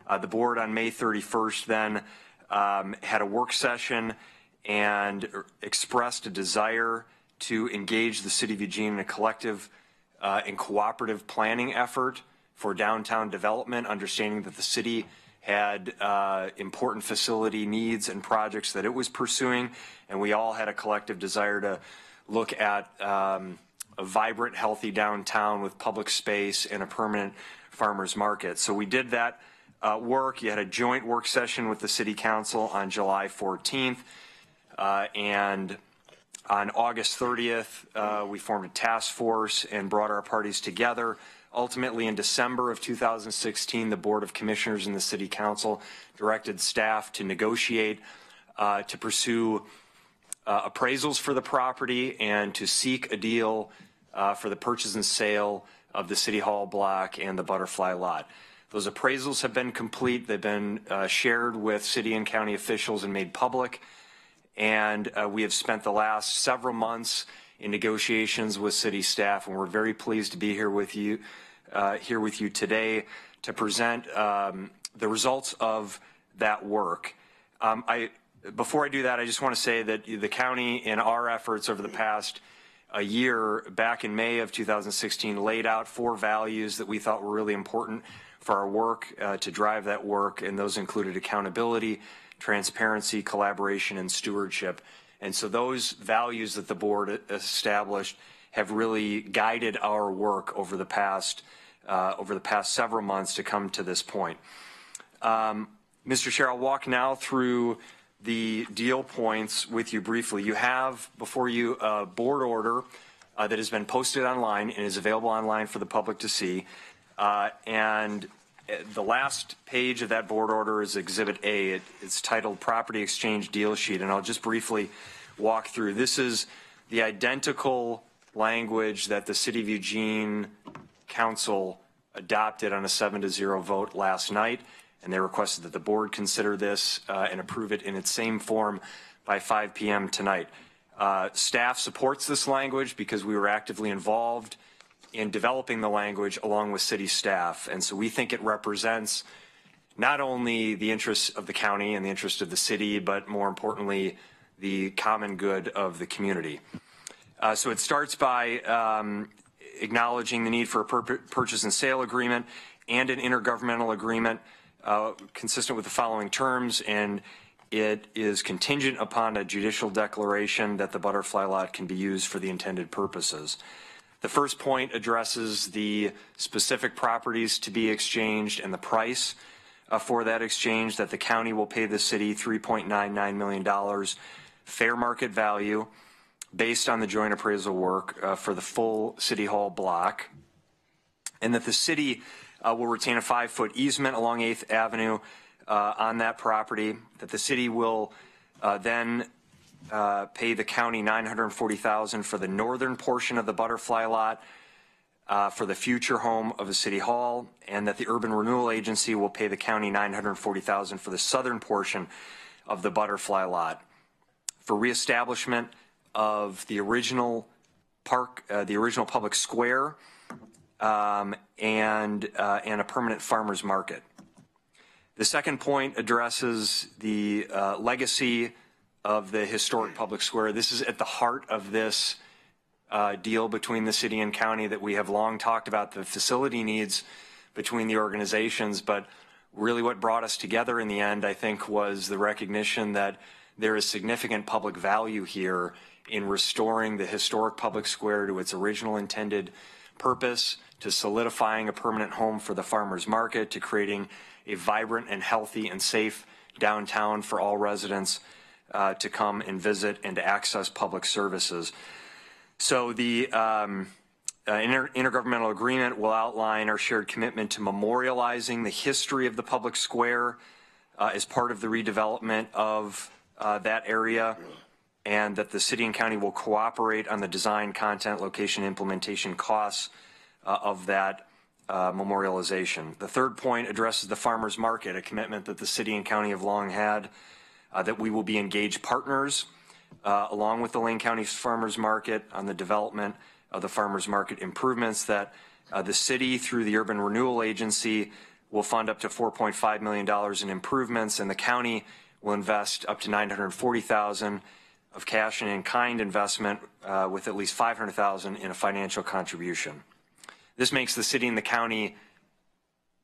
The board on May 31st then had a work session and expressed a desire to engage the City of Eugene in a collective and cooperative planning effort for downtown development, understanding that the city had important facility needs and projects that it was pursuing, and we all had a collective desire to look at a vibrant, healthy downtown with public space and a permanent farmers market. So we did that work. You had a joint work session with the City Council on July 14th, and on August 30th, we formed a task force and brought our parties together. Ultimately, in December of 2016, the Board of Commissioners and the City Council directed staff to negotiate, to pursue appraisals for the property and to seek a deal for the purchase and sale of the City Hall block and the Butterfly lot. Those appraisals have been complete. They've been shared with city and county officials and made public. And we have spent the last several months in negotiations with city staff, and we're very pleased to be here with you today to present the results of that work. Before I do that, I just want to say that the county, in our efforts over the past year, back in May of 2016, laid out 4 values that we thought were really important for our work, to drive that work, and those included accountability, transparency, collaboration, and stewardship. And so those values that the board established have really guided our work over the past several months to come to this point. Mr. Chair, I'll walk now through the deal points with you briefly. You have before you a board order that has been posted online and is available online for the public to see. And the last page of that board order is Exhibit A. It's titled Property Exchange Deal Sheet, and I'll just briefly walk through. This is the identical language that the City of Eugene Council adopted on a 7-0 vote last night, and they requested that the board consider this and approve it in its same form by 5 p.m. tonight. Staff supports this language because we were actively involved in developing the language along with city staff, and so we think it represents not only the interests of the county and the interest of the city, but more importantly, the common good of the community. So it starts by acknowledging the need for a purchase and sale agreement and an intergovernmental agreement consistent with the following terms, and it is contingent upon a judicial declaration that the Butterfly lot can be used for the intended purposes. The first point addresses the specific properties to be exchanged and the price. for that exchange, that the county will pay the city $3.99 million fair market value based on the joint appraisal work for the full City Hall block, and that the city will retain a 5-foot easement along 8th Avenue on that property, that the city will then pay the county $940,000 for the northern portion of the Butterfly lot for the future home of the City Hall, and that the Urban Renewal Agency will pay the county $940,000 for the southern portion of the Butterfly lot for reestablishment of the original park, the original public square, and a permanent farmers market. The second point addresses the legacy of the historic public square. This is at the heart of this deal between the city and county that we have long talked about, the facility needs between the organizations, but really what brought us together in the end, I think, was the recognition that there is significant public value here in restoring the historic public square to its original intended purpose, to solidifying a permanent home for the farmers market, to creating a vibrant and healthy and safe downtown for all residents to come and visit and to access public services. So the intergovernmental agreement will outline our shared commitment to memorializing the history of the public square as part of the redevelopment of that area, and that the city and county will cooperate on the design, content, location, implementation costs of that memorialization. The third point addresses the farmers market, a commitment that the city and county have long had, that we will be engaged partners along with the Lane County Farmers Market on the development of the farmers market improvements, that the city through the Urban Renewal Agency will fund up to $4.5 million in improvements, and the county will invest up to $940,000 of cash and in-kind investment with at least $500,000 in a financial contribution. This makes the city and the county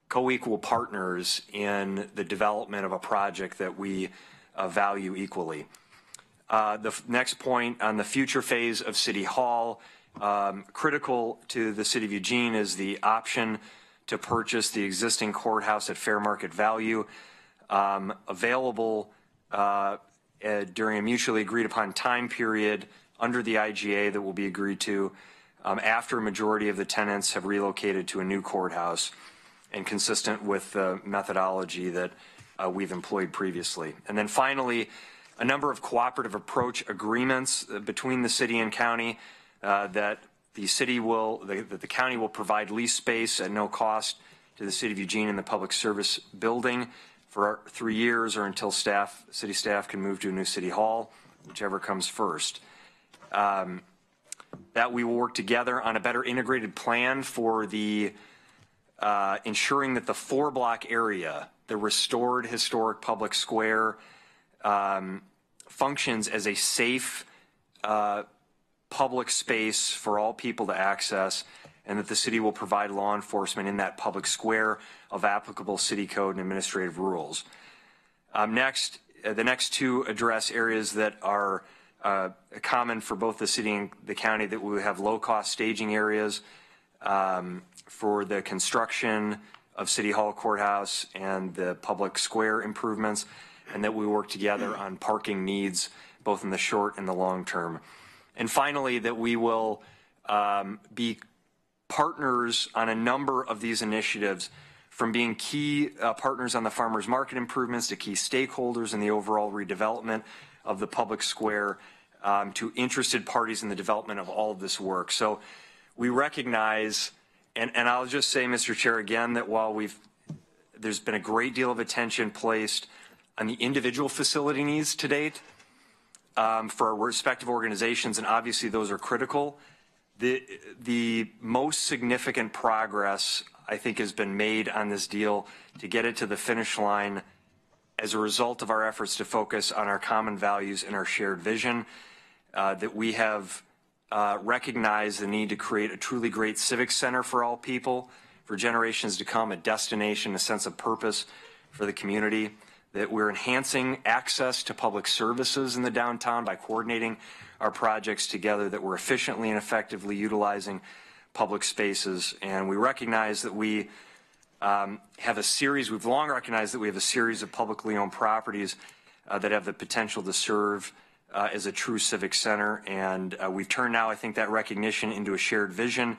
co-equal partners in the development of a project that we value equally. The next point on the future phase of City Hall, critical to the city of Eugene is the option to purchase the existing courthouse at fair market value, available during a mutually agreed upon time period under the IGA that will be agreed to after a majority of the tenants have relocated to a new courthouse, and consistent with the methodology that we've employed previously. And then finally, a number of cooperative approach agreements between the city and county that the county will provide lease space at no cost to the city of Eugene in the public service building for 3 years, or until city staff can move to a new city hall, whichever comes first. That we will work together on a better integrated plan for the ensuring that the 4-block area, the restored historic public square, functions as a safe public space for all people to access, and that the city will provide law enforcement in that public square of applicable city code and administrative rules. Next, the next two address areas that are common for both the city and the county, that we have low-cost staging areas for the construction of City Hall Courthouse and the public square improvements, and that we work together on parking needs both in the short and the long term. And finally, that we will be partners on a number of these initiatives, from being key partners on the farmers market improvements to key stakeholders in the overall redevelopment of the public square, to interested parties in the development of all of this work. So we recognize, and I'll just say, Mr. Chair, again, that while there's been a great deal of attention placed on the individual facility needs to date for our respective organizations, and obviously those are critical, the most significant progress, I think, has been made on this deal to get it to the finish line as a result of our efforts to focus on our common values and our shared vision, that we have recognized the need to create a truly great civic center for all people, for generations to come, a destination, a sense of purpose for the community, that we're enhancing access to public services in the downtown by coordinating our projects together, that we're efficiently and effectively utilizing public spaces. And we recognize that we have a series, we've long recognized that we have a series of publicly owned properties that have the potential to serve as a true civic center. And we've turned now, I think, that recognition into a shared vision,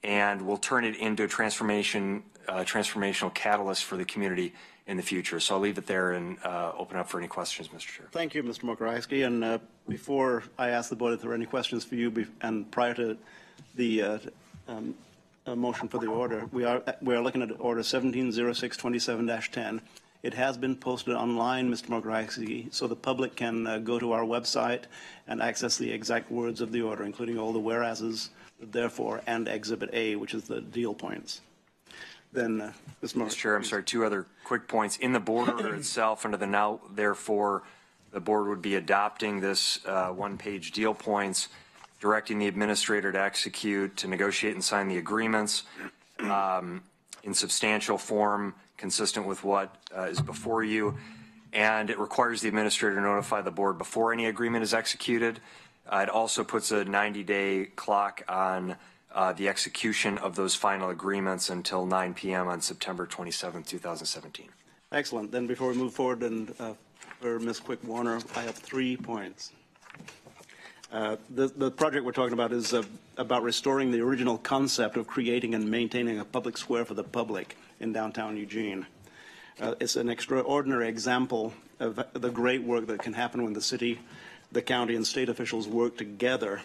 and we'll turn it into a transformational catalyst for the community in the future. So I'll leave it there and open up for any questions, Mr. Chair. Thank you, Mr. Mokrajewski. And before I ask the board if there are any questions for you, and prior to the motion for the order, we are looking at order 170627-10. It has been posted online, Mr. Mokrajewski, so the public can go to our website and access the exact words of the order, including all the whereases, therefore, and Exhibit A, which is the deal points. Then, Mr. Chair, I'm sorry, two other quick points. In the board order itself, under the now, therefore, the board would be adopting this one-page deal points, directing the administrator to execute, to negotiate and sign the agreements in substantial form, consistent with what is before you. And it requires the administrator to notify the board before any agreement is executed. It also puts a 90-day clock on the execution of those final agreements until 9 p.m. on September 27, 2017. Excellent. Then before we move forward, and for Ms. Quick-Warner, I have 3 points. The project we're talking about is about restoring the original concept of creating and maintaining a public square for the public in downtown Eugene. It's an extraordinary example of the great work that can happen when the city, the county, and state officials work together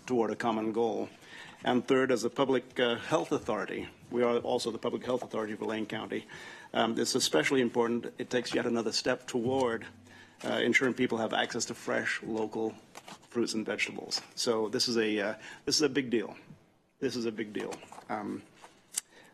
toward a common goal. And third, as a public health authority, we are also the public health authority for Lane County. It's especially important. It takes yet another step toward ensuring people have access to fresh, local fruits and vegetables. So this is a big deal. This is a big deal.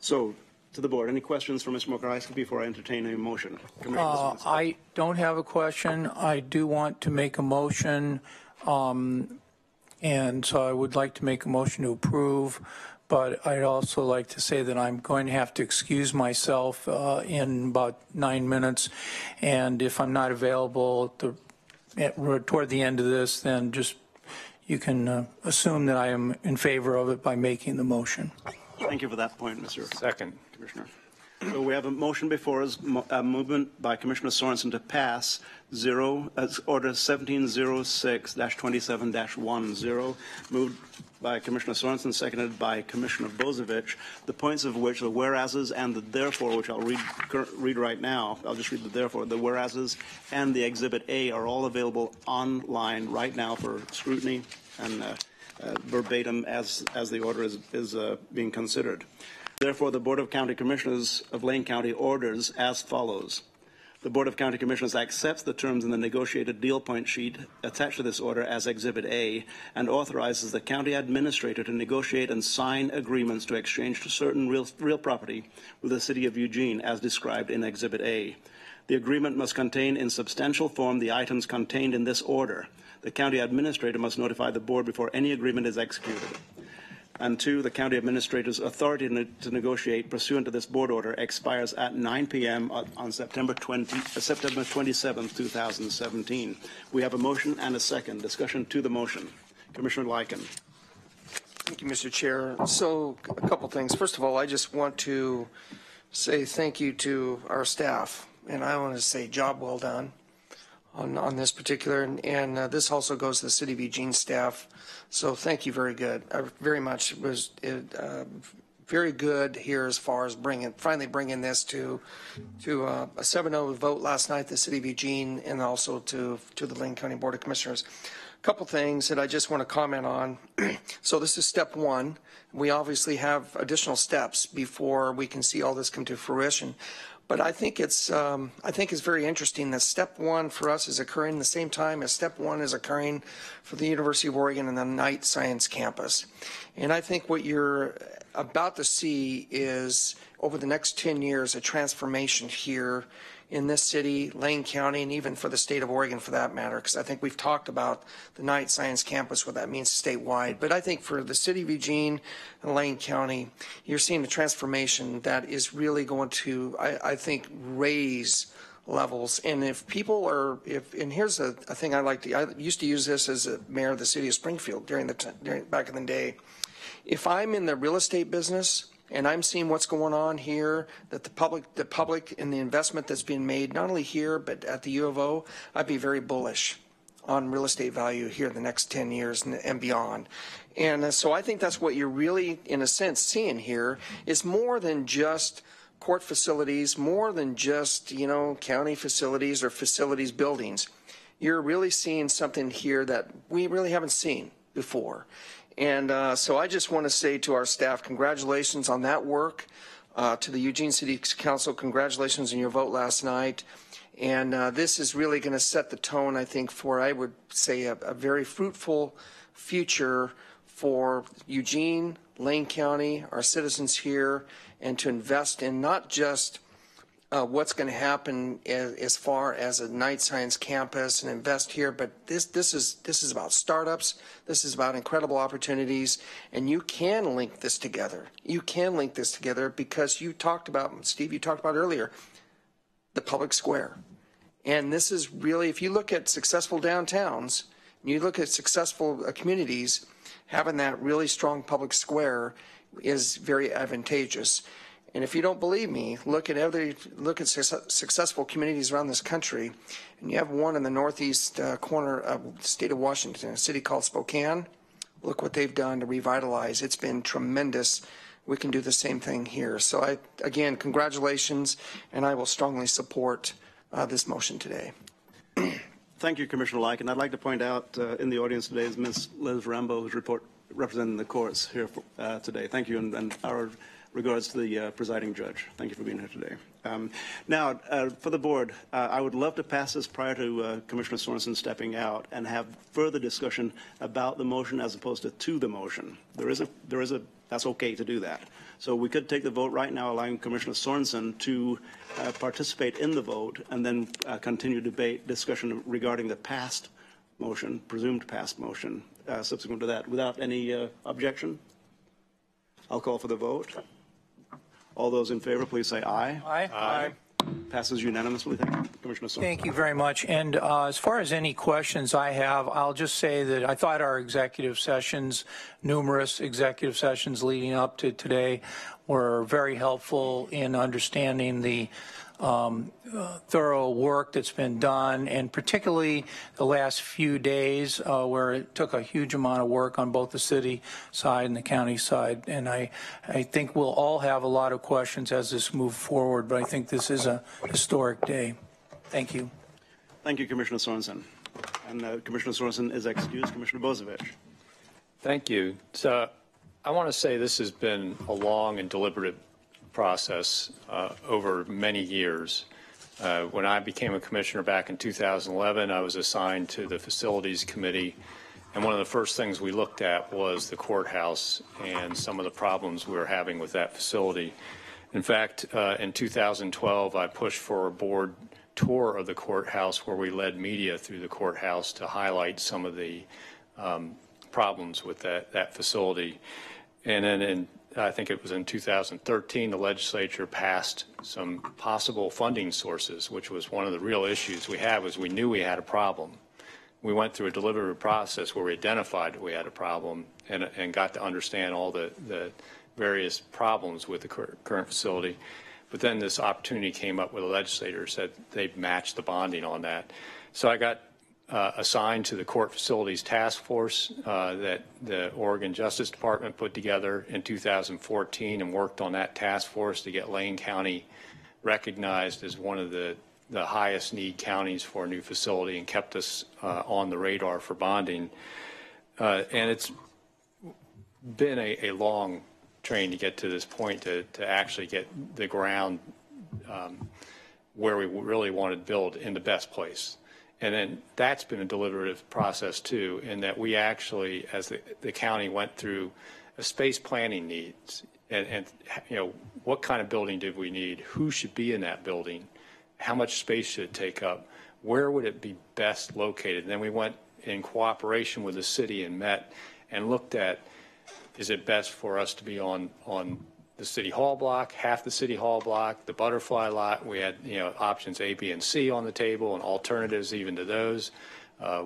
So to the board, any questions for Mr. Mokrajewski before I entertain a motion? I don't have a question. I do want to make a motion, and so I would like to make a motion to approve, but I'd also like to say that I'm going to have to excuse myself in about 9 minutes, and if I'm not available toward the end of this, then just you can assume that I am in favor of it by making the motion. Thank you for that point, Mr. Second. Commissioner. So we have a motion before us, a movement by Commissioner Sorensen to pass Order 1706-27-10, moved by Commissioner Sorensen, seconded by Commissioner Bozevich, the points of which, the whereases and the therefore, which I'll read right now. I'll just read the therefore. The whereases and the Exhibit A are all available online right now for scrutiny and verbatim as the order is being considered. Therefore, the Board of County Commissioners of Lane County orders as follows. The Board of County Commissioners accepts the terms in the negotiated deal point sheet attached to this order as Exhibit A and authorizes the county administrator to negotiate and sign agreements to exchange to certain real property with the city of Eugene as described in Exhibit A. The agreement must contain in substantial form the items contained in this order. The county administrator must notify the board before any agreement is executed. And 2, the county administrator's authority to negotiate pursuant to this board order expires at 9 p.m. on September 27, 2017. We have a motion and a second. Discussion to the motion. Commissioner Lycan. Thank you, Mr. Chair. So a couple things. First of all, I just want to say thank you to our staff, and I want to say job well done on this particular, and this also goes to the City of Eugene staff. So thank you, very good. Very much. It was very good here as far as finally bringing this to a 7-0 vote last night, the City of Eugene, and also to the Lane County Board of Commissioners. A couple things that I just want to comment on. So this is step 1. We obviously have additional steps before we can see all this come to fruition. But I think it's very interesting that step 1 for us is occurring the same time as step 1 is occurring for the University of Oregon and the Knight Science Campus. And I think what you're about to see is over the next 10 years a transformation here in this city, Lane County, and even for the state of Oregon for that matter, because I think we've talked about the Knight Science Campus, what that means statewide. But I think for the city of Eugene and Lane County, you're seeing a transformation that is really going to, I think, raise levels. And if people are, and here's a thing I used to use this as a mayor of the city of Springfield during back in the day. If I'm in the real estate business and I'm seeing what's going on here, that the public and the investment that's being made, not only here, but at the U of O, I'd be very bullish on real estate value here in the next 10 years and beyond. And so I think that's what you're really, in a sense, seeing here is more than just court facilities, more than just, county facilities or facilities buildings. You're really seeing something here that we really haven't seen before. And so I just want to say to our staff, congratulations on that work. To the Eugene City Council, congratulations on your vote last night. And this is really going to set the tone, I think, for, I would say, a very fruitful future for Eugene, Lane County, our citizens here, and to invest in not just what's going to happen as far as a Knight Science campus and invest here, but this is about startups. This is about incredible opportunities, and you can link this together. You can link this together because you talked about, Steve, you talked about earlier, the public square. And this is really, if you look at successful downtowns, and you look at successful communities, having that really strong public square is very advantageous. And if you don't believe me, look at successful communities around this country, and you have one in the northeast corner of the state of Washington, a city called Spokane. Look what they've done to revitalize. It's been tremendous. We can do the same thing here. So again, congratulations, and I will strongly support this motion today. Thank you, Commissioner Like. And I'd like to point out in the audience today is Ms. Liz Rambo, who's representing the courts here today. Thank you, and our regards to the presiding judge. Thank you for being here today. Now, for the board, I would love to pass this prior to Commissioner Sorensen stepping out and have further discussion about the motion as opposed to the motion. That's okay to do that. So we could take the vote right now, allowing Commissioner Sorensen to participate in the vote and then continue discussion regarding the past motion, presumed past motion, subsequent to that, without any objection. I'll call for the vote. All those in favor, please say aye. Aye. Aye. Passes unanimously. Thank you, Commissioner Sorensen. Thank you very much. And as far as any questions I have, I'll just say that I thought our executive sessions, numerous executive sessions leading up to today, were very helpful in understanding the thorough work that's been done, and particularly the last few days where it took a huge amount of work on both the city side and the county side. And I think we'll all have a lot of questions as this moves forward, but I think this is a historic day. Thank you. Thank you, Commissioner Sorensen. And Commissioner Sorensen is excused. Commissioner Bozevich. Thank you. So I want to say this has been a long and deliberative process over many years. When I became a commissioner back in 2011, I was assigned to the Facilities Committee, and one of the first things we looked at was the courthouse and some of the problems we were having with that facility. In fact, in 2012, I pushed for a board tour of the courthouse where we led media through the courthouse to highlight some of the problems with that facility. And then I think it was in 2013, the legislature passed some possible funding sources, which was one of the real issues we had. Was we knew we had a problem. We went through a deliberative process where we identified we had a problem and got to understand all the various problems with the current facility. But then this opportunity came up where the legislature said they'd match the bonding on that. So I got assigned to the Court Facilities Task Force that the Oregon Justice Department put together in 2014 and worked on that task force to get Lane County recognized as one of the highest need counties for a new facility and kept us on the radar for bonding. And it's been a long train to get to this point to actually get the ground where we really wanted to build in the best place. And then that's been a deliberative process too, in that we actually, as the county went through a space planning needs and what kind of building did we need? Who should be in that building? How much space should it take up? Where would it be best located? And then we went in cooperation with the city and met and looked at, is it best for us to be on the City Hall block, half the City Hall block, the Butterfly lot? We had options A, B, and C on the table and alternatives even to those,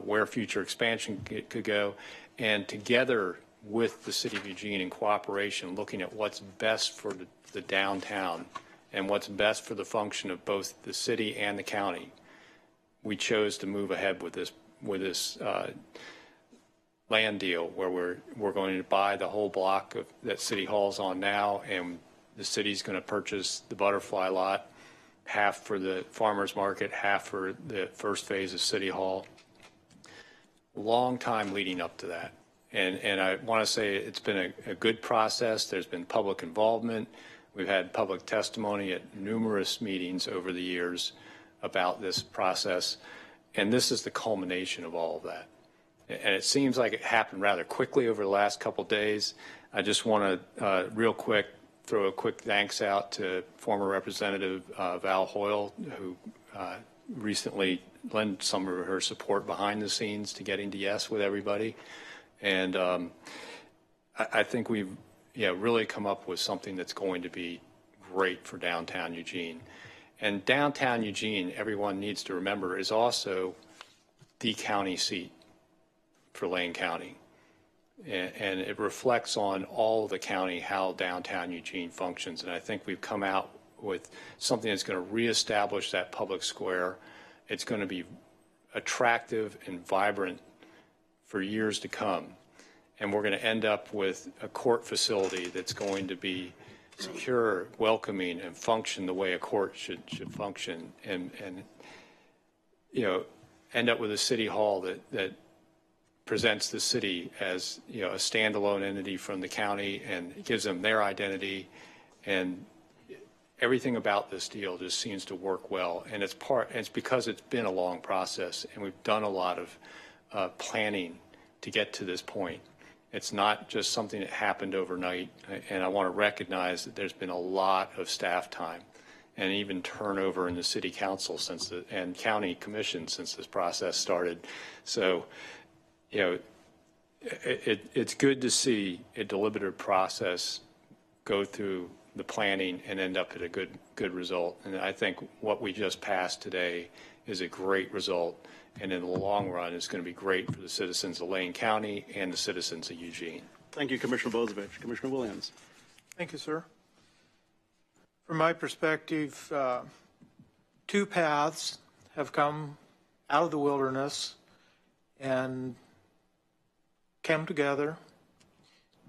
where future expansion could go. And together with the city of Eugene in cooperation, looking at what's best for the downtown and what's best for the function of both the city and the county, we chose to move ahead with this land deal where we're going to buy the whole block that City Hall's on now, and the city's going to purchase the butterfly lot, half for the farmers market, half for the first phase of City Hall. Long time leading up to that. And I want to say it's been a good process. There's been public involvement. We've had public testimony at numerous meetings over the years about this process. And this is the culmination of all of that. And it seems like it happened rather quickly over the last couple of days. I just want to real quick throw a quick thanks out to former Representative Val Hoyle, who recently lent some of her support behind the scenes to getting to yes with everybody. And I think we've really come up with something that's going to be great for downtown Eugene. And downtown Eugene, everyone needs to remember, is also the county seat for Lane County. And it reflects on all of the county how downtown Eugene functions. And I think we've come out with something that's going to reestablish that public square. It's going to be attractive and vibrant for years to come. And we're going to end up with a court facility that's going to be secure, welcoming, and function the way a court should function. And end up with a city hall that presents the city as a standalone entity from the county and gives them their identity, and everything about this deal just seems to work well. And it's because it's been a long process, and we've done a lot of planning to get to this point. It's not just something that happened overnight, and I want to recognize that there's been a lot of staff time and even turnover in the city council and county commission since this process started. So, it's good to see a deliberative process go through the planning and end up at a good result. And I think what we just passed today is a great result, and in the long run, it's going to be great for the citizens of Lane County and the citizens of Eugene. Thank you, Commissioner Bozievich. Commissioner Williams. Thank you, sir. From my perspective, two paths have come out of the wilderness and come together.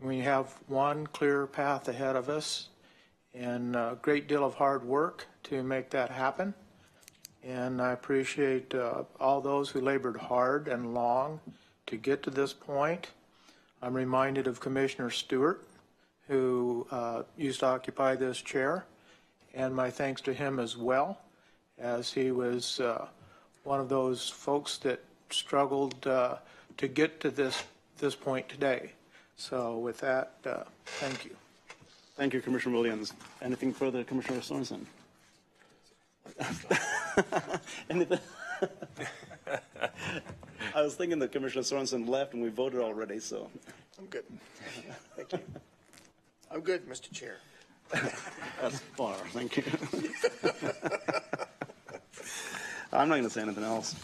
We have one clear path ahead of us and a great deal of hard work to make that happen. And I appreciate all those who labored hard and long to get to this point. I'm reminded of Commissioner Stewart, who used to occupy this chair, and my thanks to him as well, as he was one of those folks that struggled to get to this point today. So with that, thank you. Thank you, Commissioner Williams. Anything further, Commissioner Sorensen? Anything? I was thinking that Commissioner Sorensen left and we voted already, so. I'm good. Thank you. I'm good, Mr. Chair. That's far, thank you. I'm not going to say anything else.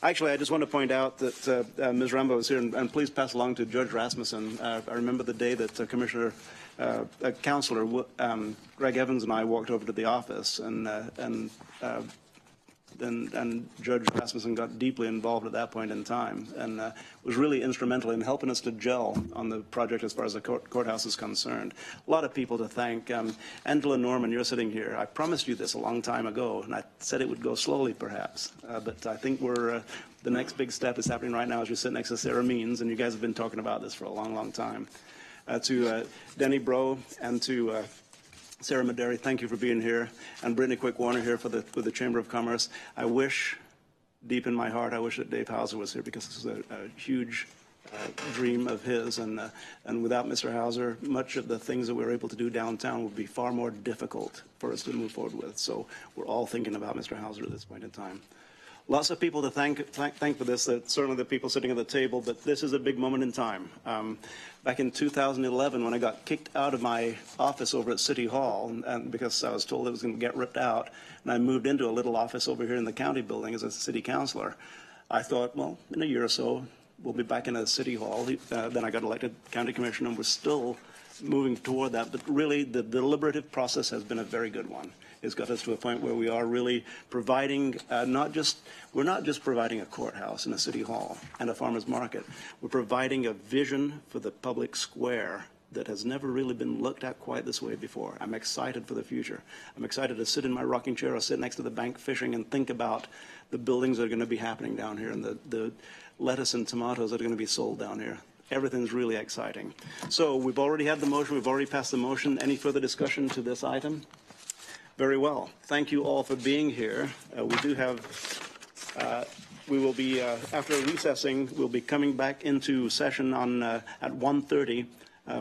Actually, I just want to point out that Ms. Rambo is here, and please pass along to Judge Rasmussen. I remember the day that Councilor Greg Evans and I walked over to the office, and Judge Rasmussen got deeply involved at that point in time, and was really instrumental in helping us to gel on the project as far as the courthouse is concerned. A lot of people to thank. Angela Norman, you're sitting here. I promised you this a long time ago, and I said it would go slowly, perhaps, but I think the next big step is happening right now as you sit next to Sarah Means, and you guys have been talking about this for a long, long time. To Denny Bro and to Sarah Maderi, thank you for being here, and Brittany Quick Warner here for the Chamber of Commerce. I wish, deep in my heart, I wish that Dave Hauser was here, because this is a huge dream of his, and without Mr. Hauser, much of the things that we're able to do downtown would be far more difficult for us to move forward with. So we're all thinking about Mr. Hauser at this point in time. Lots of people to thank for this, certainly the people sitting at the table, but this is a big moment in time. Back in 2011, when I got kicked out of my office over at City Hall, and because I was told it was going to get ripped out, and I moved into a little office over here in the county building as a city councilor, I thought, well, in a year or so, we'll be back in a city hall. Then I got elected county commissioner, and we're still moving toward that. But really, the deliberative process has been a very good one. It's got us to a point where we are really providing we're not just providing a courthouse and a city hall and a farmer's market. We're providing a vision for the public square that has never really been looked at quite this way before. I'm excited for the future. I'm excited to sit in my rocking chair or sit next to the bank fishing and think about the buildings that are going to be happening down here and the lettuce and tomatoes that are going to be sold down here. Everything's really exciting. So we've already had the motion. We've already passed the motion. Any further discussion to this item? Very well. Thank you all for being here. We will be, after recessing, we'll be coming back into session on at 1:30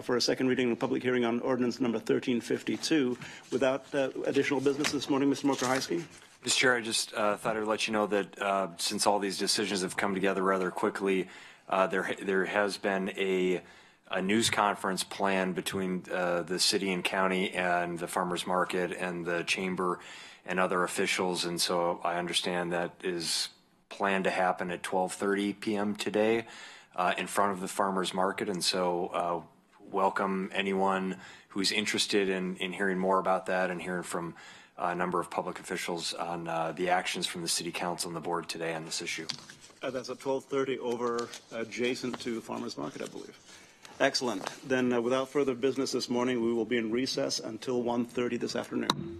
for a second reading and public hearing on ordinance number 1352. Without additional business this morning, Mr. Mokrzycki? Mr. Chair, I just thought I would let you know that since all these decisions have come together rather quickly, there has been a news conference planned between the city and county and the farmers market and the chamber and other officials, and so I understand that is planned to happen at 12:30 p.m. today in front of the farmers market, and so welcome anyone who's interested in hearing more about that and hearing from a number of public officials on the actions from the city council and the board today on this issue. That's at 12:30 over adjacent to farmers market, I believe. Excellent. Then without further business this morning, we will be in recess until 1:30 this afternoon.